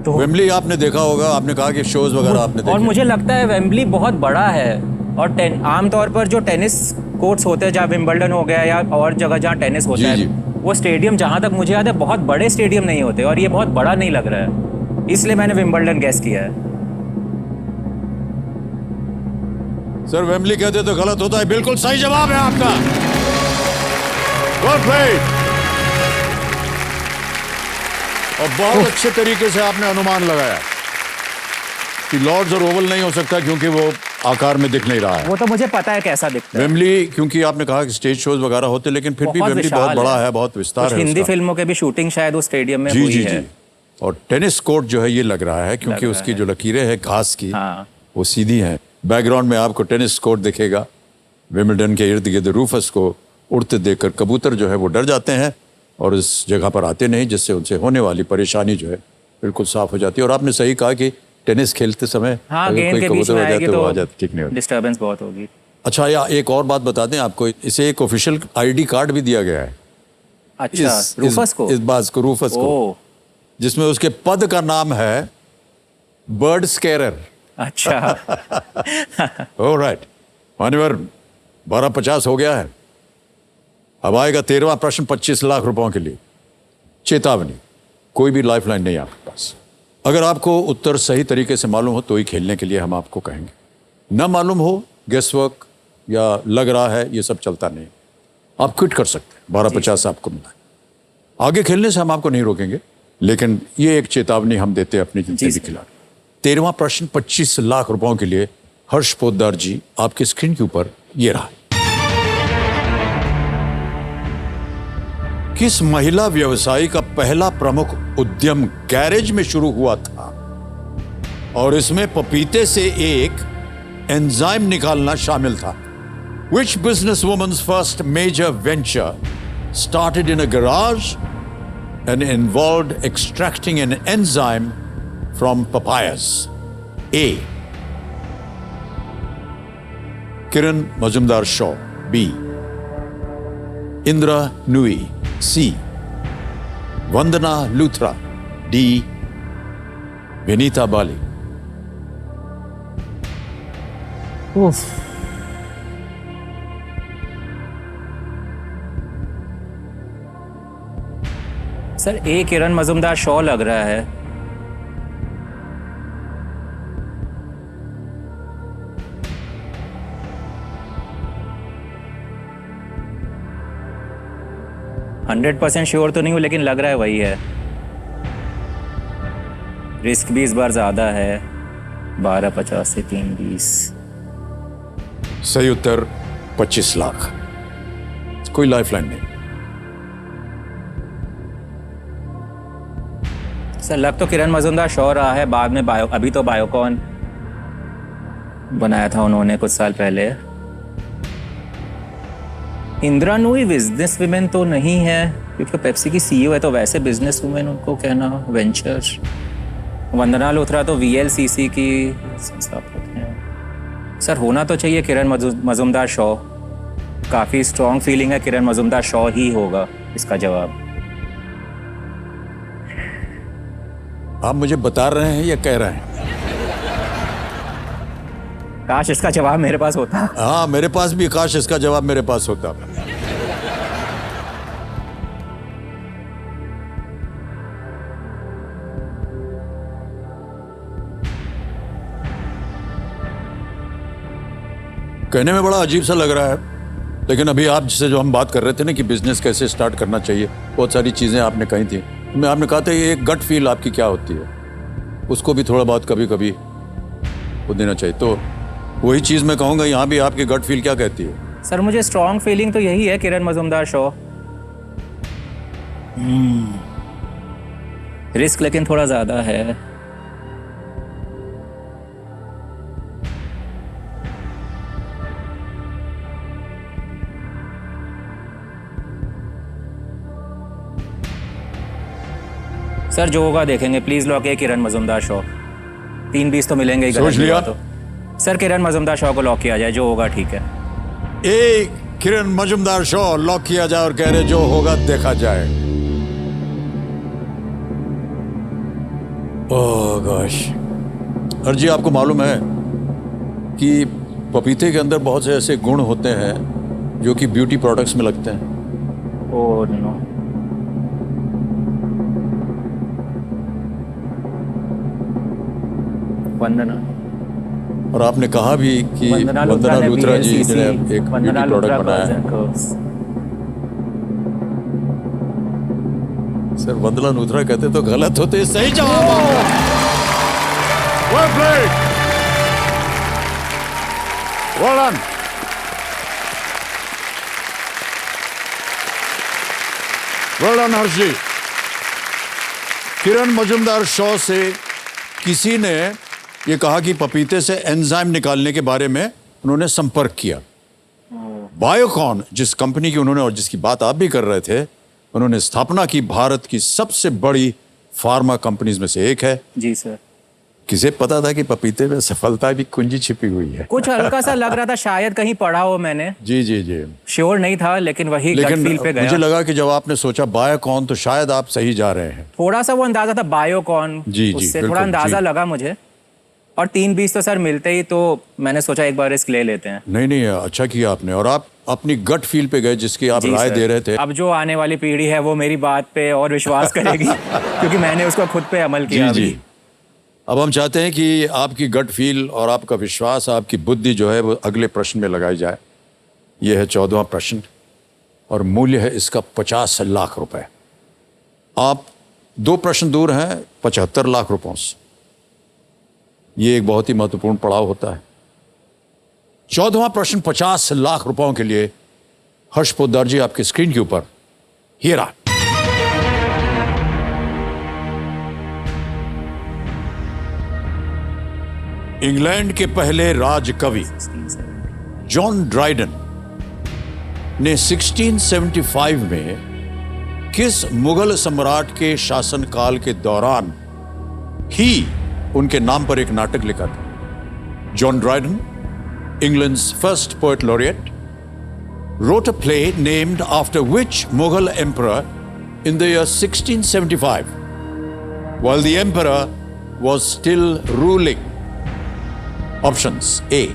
तो। वेम्बली आपने देखा होगा, आपने कहा कि शोज वगैरह आपने और देखे। मुझे लगता है वेम्बली बहुत बड़ा है, और आमतौर पर जो टेनिस कोर्ट्स होते हैं, जहाँ विंबलडन हो गया या और जगह जहाँ टेनिस होता जी, है, जी। वो स्टेडियम जहाँ तक मुझे याद है बहुत बड़े स्टेडियम नहीं होते, और ये बहुत बड़ा नहीं लग रहा है, इसलिए मैंने विंबलडन गैस किया है। सर वेम्बली कहते तो गलत होता है, बिल्कुल सही जवाब है आपका। Good played. और बहुत अच्छे तरीके से आपने अनुमान लगाया कि लॉर्ड्स और ओवल नहीं हो सकता, क्योंकि वो आकार में दिख नहीं रहा है। वो तो मुझे पता है कैसा दिखता है। वेम्बली, क्योंकि आपने कहा कि स्टेज शोज वगैरह होते, लेकिन फिर भी वेम्बली बहुत विशाल बड़ा है, बहुत विस्तार कुछ है हिंदी उसका। फिल्मों के भी शूटिंग शायद उस स्टेडियम में जी हुई जी है। जी। और टेनिस कोर्ट जो है ये लग रहा है, क्योंकि लग रहा उसकी है। जो लकीरें हैं घास की, हाँ। वो सीधी हैं। बैकग्राउंड में आपको टेनिस कोर्ट दिखेगा। विंबलडन के इर्द गिर्द रूफस को उड़ते देखकर कबूतर जो है वो डर जाते हैं और इस जगह पर आते नहीं, जिससे उनसे होने वाली परेशानी जो है बिल्कुल साफ हो जाती है। और आपने सही कहा कि टेनिस खेलते समय हाँ, अगर गेंद कोई के बीच कबूतर में हो जाए आएगी तो वो आ तो जाती, ठीक नहीं होती। डिस्टर्बेंस बहुत होगी। अच्छा, या एक और बात बता दें आपको, इसे एक ऑफिशियल आईडी कार्ड भी दिया गया है अच्छा, रूफस को? इस बाज को, रूफस को, ओह, जिसमें उसके पद का नाम है बर्ड स्केरर। अच्छा। ऑलराइट, मान्यवर 12:50 हो गया है। अब आएगा 13वां प्रश्न 25 लाख रुपयों के लिए। चेतावनी, कोई भी लाइफलाइन नहीं है आपके पास। अगर आपको उत्तर सही तरीके से मालूम हो तो ही खेलने के लिए हम आपको कहेंगे, न मालूम हो, गेस वर्क या लग रहा है, ये सब चलता नहीं। आप क्विट कर सकते हैं, 12:50 आपको मिला है। आगे खेलने से हम आपको नहीं रोकेंगे, लेकिन ये एक चेतावनी हम देते हैं अपने जितने भी खिलाड़ी। 13वां प्रश्न 25 लाख रुपयों के लिए हर्ष पोद्दार जी, आपकी स्क्रीन के ऊपर ये रहा। किस महिला व्यवसायी का पहला प्रमुख उद्यम गैरेज में शुरू हुआ था और इसमें पपीते से एक एंजाइम निकालना शामिल था? Which businesswoman's first major venture started in a garage and involved extracting an enzyme from papayas? A. Kiran Majumdar Shaw. B. Indra Nui. C. Vandana Luthra. D. Vinita Bali. Sir A Kiran Mazumdar Shaw लग रहा है। हंड्रेड % श्योर तो नहीं हूं, लेकिन लग रहा है वही है। रिस्क भी इस बार ज्यादा है, 1250 से 320। सही उत्तर 25 लाख। कोई लाइफलाइन नहीं। सर लग तो किरण मजुमदार शॉ रहा है, बाद में अभी तो बायोकॉन बनाया था उन्होंने कुछ साल पहले। इंदिरा नूई बिजनेस वुमेन तो नहीं है, क्योंकि पेप्सी की सीईओ है, तो वैसे बिजनेस वुमेन उनको कहना वेंचर। वंदना लूथरा तो वीएलसीसी की संस्थापक हैं। सर होना तो चाहिए किरण मजुमदार शॉ। काफी स्ट्रॉन्ग फीलिंग है किरण मजुमदार शॉ ही होगा इसका जवाब। आप मुझे बता रहे हैं या कह रहे हैं? काश इसका जवाब मेरे पास होता। हाँ, मेरे पास भी काश इसका जवाब मेरे पास होता। कहने में बड़ा अजीब सा लग रहा है, लेकिन अभी आप जिससे जो हम बात कर रहे थे ना कि बिजनेस कैसे स्टार्ट करना चाहिए, बहुत सारी चीजें आपने कही थी। मैं आपने कहा था ये एक गट फील आपकी क्या होती है, उसको भी थोड़ा बहुत कभी कभी वो देना चाहिए। तो वही चीज मैं कहूंगा, यहाँ भी आपकी गट फील क्या कहती है? सर मुझे स्ट्रॉन्ग फीलिंग तो यही है किरण मजुमदार शॉ। रिस्क लेकिन थोड़ा ज्यादा है। सर जो होगा देखेंगे, प्लीज लॉक है किरण मजुमदार शॉ। 320 तो मिलेंगे ही। सोच लिया? तो सर किरण मजुमदार शॉ को लॉक किया जाए, जो होगा ठीक है। ए किरण मजुमदार शॉ लॉक किया जाए और कह रहे जो होगा देखा जाए। ओह गॉश। और जी आपको मालूम है कि पपीते के अंदर बहुत से ऐसे गुण होते हैं जो कि ब्यूटी प्रोडक्ट्स में लगते हैं। Oh no. वंदना। और आपने कहा भी कि वंदना लूथरा जी ने एक ब्यूटी प्रोडक्ट बनाया है। सर वंदना लूथरा कहते तो गलत होते, सही जवाब। Well played, well done. Well done Harsh ji. Kiran Mazumdar Shaw से किसी ने ये कहा कि पपीते से एंजाइम निकालने के बारे में उन्होंने संपर्क किया। बायोकॉन जिस कंपनी की उन्होंने और जिसकी बात आप भी कर रहे थे, उन्होंने स्थापना की, भारत की सबसे बड़ी फार्मा कंपनीज में से एक है। जी सर। किसे पता था कि पपीते में सफलता की कुंजी छिपी हुई है? कुछ हल्का सा लग रहा था, शायद कहीं पढ़ा हो मैंने। जी जी जी। श्योर नहीं था, लेकिन वही गट फील पे गया। मुझे लगा कि जब आपने सोचा बायोकॉन तो शायद आप सही जा रहे हैं। थोड़ा सा वो अंदाजा था बायोकॉन, जी, उससे बिल्कुल, थोड़ा अंदाजा जी। लगा मुझे। और 320 तो सर मिलते ही, तो मैंने सोचा एक बार रिस्क ले लेते हैं। नहीं नहीं, अच्छा किया आपने। और आप अपनी गट फील पे गए जिसकी आप जी राय सर। दे रहे थे। अब जो आने वाली पीढ़ी है वो मेरी बात पे और विश्वास करेगी क्योंकि मैंने उसको खुद पे अमल किया। जी जी। अब हम चाहते हैं कि आपकी गट फील और आपका विश्वास, आपकी बुद्धि जो है वो अगले प्रश्न में लगाई जाए। यह है 14वां प्रश्न और मूल्य है इसका 50 लाख रुपए। आप 2 प्रश्न दूर हैं 75 लाख रुपयों से। ये एक बहुत ही महत्वपूर्ण पड़ाव होता है। 14वां प्रश्न 50 लाख रुपयों के लिए हर्ष पोद्दार जी आपकी स्क्रीन के ऊपर ये रहा। इंग्लैंड के पहले राज कवि जॉन ड्राइडन ने 1675 में किस मुगल सम्राट के शासनकाल के दौरान ही उनके नाम पर एक नाटक लिखा था? John Dryden, England's first poet laureate, wrote a play named after which Mughal emperor in the year 1675, while the emperor was still ruling? Options: A.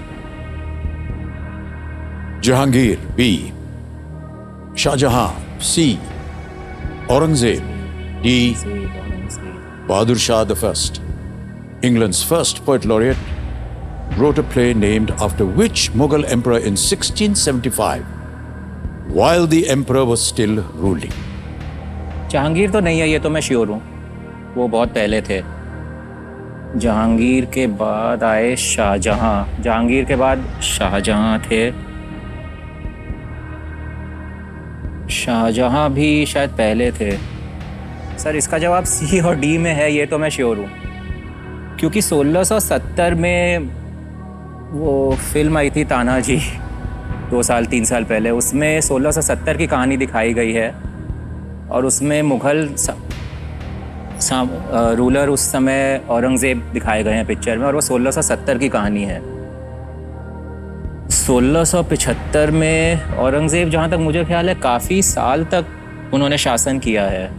Jahangir, B. Shah Jahan, C. Aurangzeb, D. Bahadur Shah I, England's first poet laureate, wrote a play named after which Mughal emperor in 1675, while the emperor was still ruling? Jahangir तो नहीं है, ये तो मैं श्योर हूँ, वो बहुत पहले थे। जहांगीर के बाद आए शाहजहां, जहांगीर के बाद शाहजहां थे, शाहजहां भी शायद पहले थे। सर इसका जवाब सी और डी में है, ये तो मैं श्योर हूँ, क्योंकि 1670 में वो फिल्म आई थी तानाजी 2 साल 3 साल पहले, उसमें 1670 की कहानी दिखाई गई है और उसमें मुग़ल रूलर उस समय औरंगज़ेब दिखाए गए हैं पिक्चर में, और वो 1670 की कहानी है। 1675 में औरंगज़ेब, जहाँ तक मुझे ख्याल है, काफ़ी साल तक उन्होंने शासन किया है।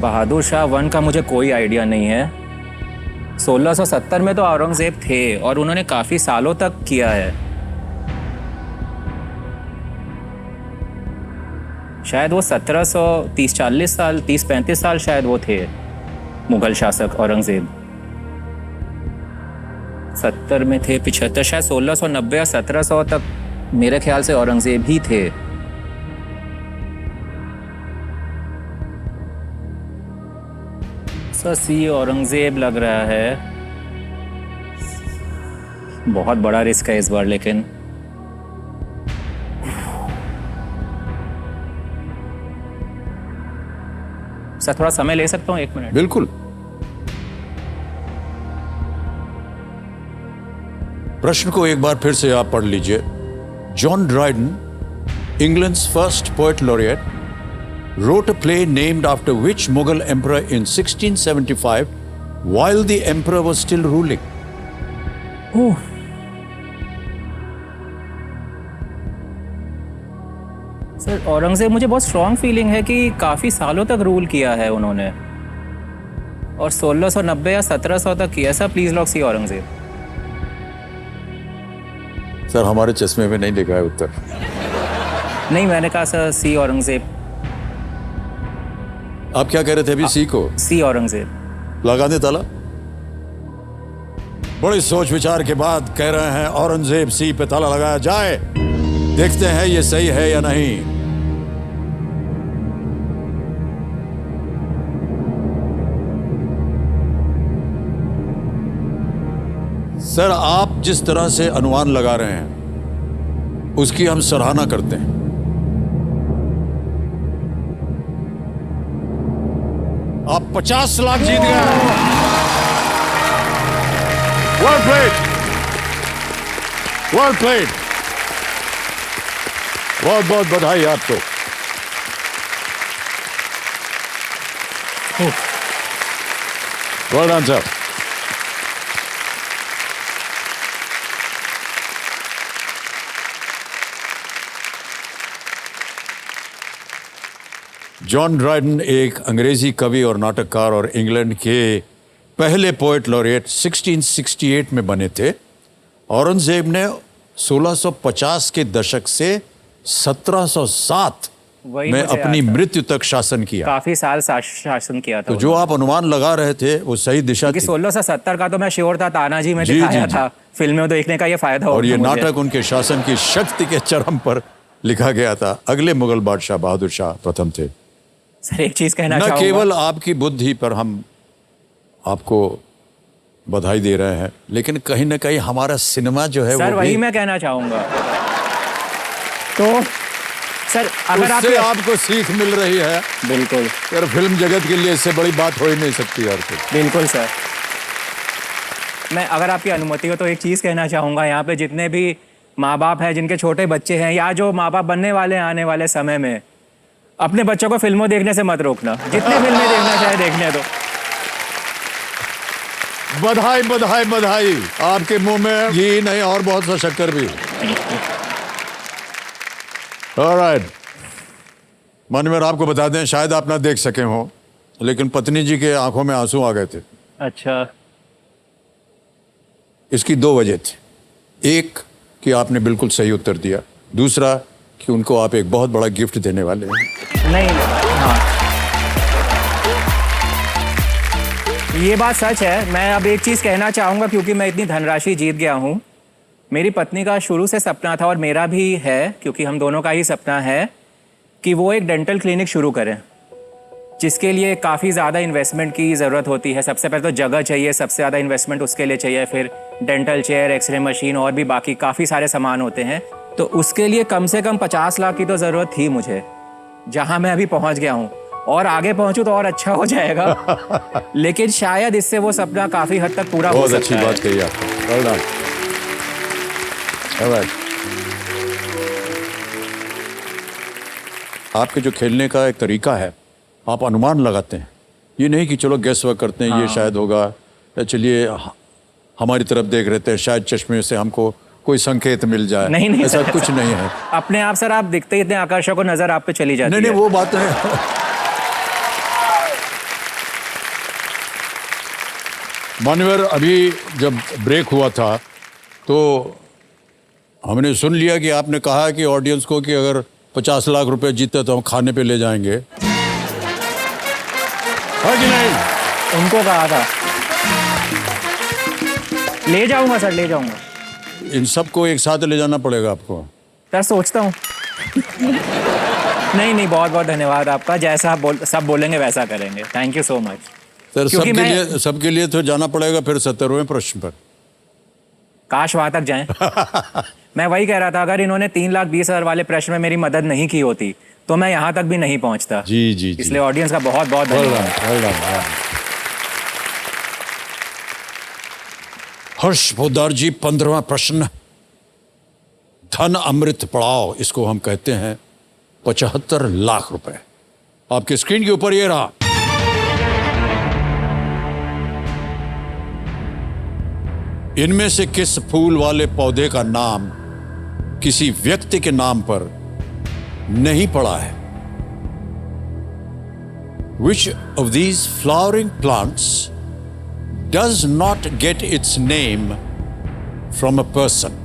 बहादुर शाह 1 का मुझे कोई आइडिया नहीं है। 1670 में तो औरंगज़ेब थे और उन्होंने काफ़ी सालों तक किया है। शायद वो 1730-40 साल, 30-35 साल शायद वो थे मुग़ल शासक औरंगज़ेब। 70 में थे, 75, शायद 1690 या 1700 तक मेरे ख्याल से औरंगज़ेब ही थे। सर सी औरंगज़ेब लग रहा है, बहुत बड़ा रिस्क है इस बार, लेकिन सर थोड़ा समय ले सकता हूँ, 1 मिनट? बिल्कुल। प्रश्न को एक बार फिर से आप पढ़ लीजिए। John Dryden, England's first poet laureate, wrote a play named after which Mughal emperor in 1675, while the emperor was still ruling? Sir Aurangzeb, मुझे बहुत स्ट्रॉन्ग फीलिंग है कि काफ़ी सालों तक रूल किया है उन्होंने, और 1690 या 1700 तक किया। Sir please lock C Aurangzeb. Sir हमारे चश्मे में नहीं लिखा है उत्तर। नहीं, मैंने कहा सर सी औरंगज़ेब। आप क्या कह रहे थे अभी? सी को? सी औरंगज़ेब। लगा दे ताला। बड़ी सोच विचार के बाद कह रहे हैं औरंगजेब, सी पे ताला लगाया जाए। देखते हैं ये सही है या नहीं। सर आप जिस तरह से अनुमान लगा रहे हैं उसकी हम सराहना करते हैं। आप 50 लाख जीत गए हैं। Well played. Well played. बहुत बहुत बधाई आपको। Well done, sir. John Dryden एक अंग्रेजी कवि और नाटककार और इंग्लैंड के पहले पोएट लॉरिएट 1668 में बने थे। औरंगजेब ने 1650 के दशक से 1707 में अपनी मृत्यु तक शासन किया। काफी साल शासन किया था। तो जो आप अनुमान लगा रहे थे वो सही दिशा थी। 1670 का तो मैं श्योर था, तानाजी में दिखाया था। फिल्म में देखने का ये फायदा और ये नाटक उनके शासन की शक्ति के चरम पर लिखा गया था। अगले मुगल बादशाह बहादुर शाह प्रथम थे। सर एक चीज कहना चाहूंगा, न केवल आपकी बुद्धि पर हम आपको बधाई दे रहे हैं, लेकिन कहीं ना कहीं हमारा सिनेमा जो है सर वो वही मैं कहना चाहूंगा। तो सर अगर आपको सीख मिल रही है, बिल्कुल यार फिल्म जगत के लिए इससे बड़ी बात हो ही नहीं सकती यार। बिल्कुल सर, मैं अगर आपकी अनुमति हो तो एक चीज कहना चाहूंगा। यहाँ पे जितने भी माँ बाप हैं जिनके छोटे बच्चे हैं या जो माँ बाप बनने वाले हैं आने वाले समय में, अपने बच्चों को फिल्मों देखने से मत रोकना। जितने फिल्में देखना चाहे देखने दो। बधाई बधाई बधाई। आपके मुंह में घी नहीं और बहुत सा शक्कर भी। ऑलराइट, मानवर आपको बता दें, शायद आप ना देख सके हो, लेकिन पत्नी जी के आंखों में आंसू आ गए थे। अच्छा, इसकी दो वजह थी। एक कि आपने बिल्कुल सही उत्तर दिया, दूसरा कि उनको आप एक बहुत बड़ा गिफ्ट देने वाले हैं। नहीं, हाँ, ये बात सच है। मैं अब एक चीज़ कहना चाहूँगा, क्योंकि मैं इतनी धनराशि जीत गया हूँ। मेरी पत्नी का शुरू से सपना था, और मेरा भी है, क्योंकि हम दोनों का ही सपना है कि वो एक डेंटल क्लिनिक शुरू करें, जिसके लिए काफ़ी ज़्यादा इन्वेस्टमेंट की ज़रूरत होती है। सबसे पहले तो जगह चाहिए, सबसे ज़्यादा इन्वेस्टमेंट उसके लिए चाहिए, फिर डेंटल चेयर, एक्सरे मशीन और भी बाकी काफ़ी सारे सामान होते हैं। तो उसके लिए कम से कम 50 लाख की तो ज़रूरत थी मुझे, जहाँ मैं अभी पहुँच गया हूँ। और आगे पहुँचूँ तो और अच्छा हो जाएगा। लेकिन शायद इससे वो सपना काफ़ी हद तक पूरा हो बहुत सकता अच्छी है। बात कही आपने। Well done. All right. आपके जो खेलने का एक तरीका है, आप अनुमान लगाते हैं, ये नहीं कि चलो गेस वर्क करते हैं, ये शायद होगा, या चलिए हमारी तरफ देख रहे थे, शायद चश्मे से हमको कोई संकेत मिल जाए। नहीं, नहीं, ऐसा सर, कुछ नहीं है। अपने आप सर, आप दिखते ही इतने आकर्षक हो, नजर आप पे चली जाती नहीं है। नहीं, वो बात है। मान्यवर, अभी जब ब्रेक हुआ था तो हमने सुन लिया कि आपने कहा कि ऑडियंस को कि अगर 50 लाख रुपए जीते तो हम खाने पे ले जाएंगे, है कि नहीं? उनको कहा था, ले जाऊंगा सर, ले जाऊंगा इन सबको एक साथ ले जाना पड़ेगा आपको। सर, सोचता हूँ। नहीं नहीं, बहुत बहुत धन्यवाद आपका। जैसा आप सब बोलेंगे वैसा करेंगे। Thank you so much. Sir, क्योंकि सबके लिए तो जाना पड़ेगा फिर 70वें प्रश्न पर। काश वहां तक जाएं। मैं वही कह रहा था, अगर इन्होंने 3,20,000 वाले प्रश्न में मेरी मदद नहीं की होती तो मैं यहाँ तक भी नहीं पहुँचता। जी जी जी। इसलिए ऑडियंस का बहुत बहुत धन्यवाद। Well done. हर्ष पोद्दार जी, 15वां प्रश्न, धन अमृत पड़ाव, इसको हम कहते हैं, 75 लाख रुपए आपके स्क्रीन के ऊपर ये रहा। इनमें से किस फूल वाले पौधे का नाम किसी व्यक्ति के नाम पर नहीं पड़ा है? Which of these flowering plants does not get its name from a person?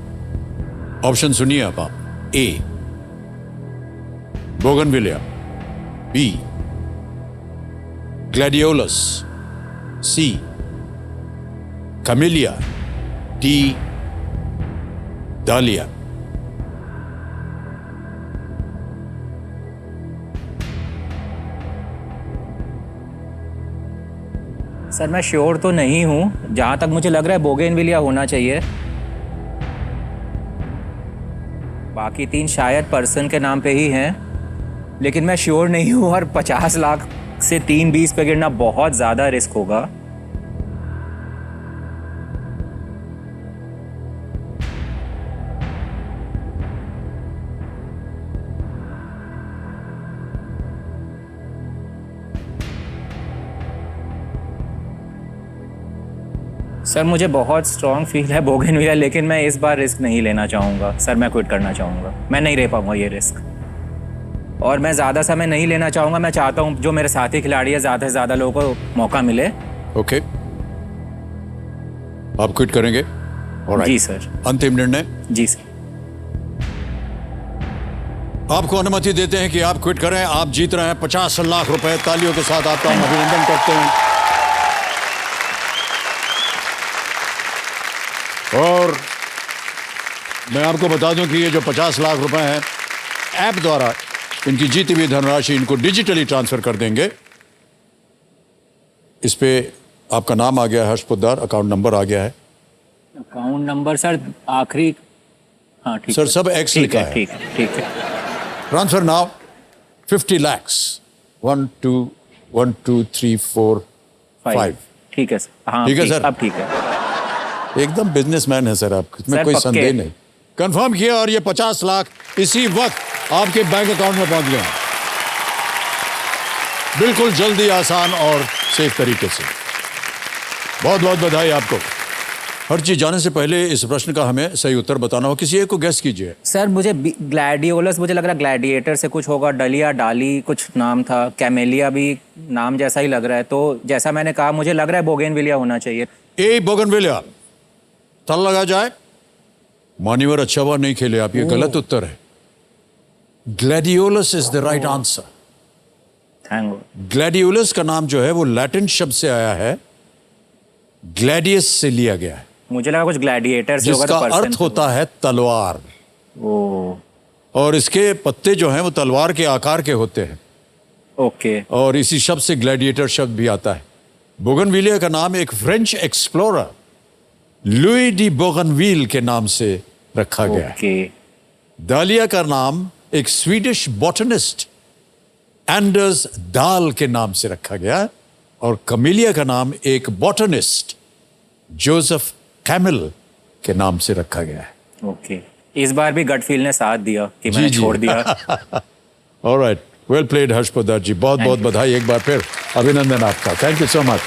Option सुनिए अब आप। A, bougainvillea, B, gladiolus, C, camellia, D, dahlia. Sir, मैं श्योर तो नहीं हूँ, जहाँ तक मुझे लग रहा है बोगेनविलिया होना चाहिए। बाकी 3 शायद पर्सन के नाम पे ही हैं, लेकिन मैं श्योर नहीं हूँ, और 50 लाख से 3,20 पे गिरना बहुत ज़्यादा रिस्क होगा। सर, मुझे बहुत स्ट्रॉन्ग फील है बोगेनविलिया, लेकिन मैं इस बार रिस्क नहीं लेना चाहूँगा। सर, मैं क्विट करना चाहूँगा। मैं नहीं ले पाऊँगा ये रिस्क, और मैं ज़्यादा समय नहीं लेना चाहूँगा। मैं चाहता हूँ जो मेरे साथी खिलाड़ी है, ज़्यादा से ज़्यादा लोगों को मौका मिले। ओके, आप क्विट करेंगे? Alright. जी सर। अंतिम निर्णय? जी सर। आपको अनुमति देते हैं कि आप क्विट करें। आप जीत रहे हैं 50 लाख रुपए। तालियों के साथ आपका हम अभिनंदन करते हैं। और मैं आपको बता दूं कि ये जो 50 लाख रुपए हैं, ऐप द्वारा इनकी जीती हुई धनराशि इनको डिजिटली ट्रांसफर कर देंगे। इस पे आपका नाम आ गया है, हर्ष पोद्दार, अकाउंट नंबर आ गया है। अकाउंट नंबर सर आखिरी, हाँ ठीक सर, है। सब एक्स ठीक लिखा है, है। ठीक है, ठीक है। Transfer now 50 lakhs 1 2 1 2 3 4 5। ठीक है सर। हाँ ठीक है सर। अब ठीक है। एकदम बिजनेसमैन है सर आप, इसमें सर, कोई पक्के। संदेह नहीं। कंफर्म किया, और ये 50 लाख इसी वक्त आपके बैंक अकाउंट में पहुंच गए, बिल्कुल जल्दी, आसान और सेफ तरीके से। बहुत बहुत बधाई आपको। हर चीज जाने से पहले इस प्रश्न का हमें सही उत्तर बताना हो, किसी एक को गैस कीजिए। सर मुझे ग्लैडियोलस मुझे लग रहा है ग्लैडिएटर से कुछ होगा, डलिया डाली कुछ नाम था, कैमेलिया भी नाम जैसा ही लग रहा है, तो जैसा मैंने कहा मुझे लग रहा है बोगेनविलिया होना चाहिए। ए बोगनविलिया, ताला लगा जाए। मान्यवर अच्छा हुआ नहीं खेले आप, ये गलत उत्तर है। Gladiolus is the right answer. Thank God. Gladiolus का नाम जो है वो लैटिन शब्द से आया है, ग्लैडियस से लिया गया है, मुझे लगा कुछ ग्लैडिएटर से होगा, जिसका तो person अर्थ से होता है तलवार। ओ और इसके पत्ते जो हैं वो तलवार के आकार के होते हैं, ओके और इसी शब्द से ग्लैडिएटर शब्द भी आता है। बोगनविलिया का नाम एक फ्रेंच एक्सप्लोरर लुई डी बोगनविल के नाम से रखा गया है। ओके डालिया का नाम एक स्वीडिश बॉटनिस्ट एंडर्स डाल के नाम से रखा गया, और कमिलिया का नाम एक बॉटनिस्ट जोसेफ कैमिल के नाम से रखा गया है। ओके इस बार भी गट फील ने साथ दिया कि मैंने छोड़ दिया। Alright, well played Harsh Poddar जी, बहुत बहुत बधाई एक बार फिर, अभिनंदन आपका, थैंक यू सो मच।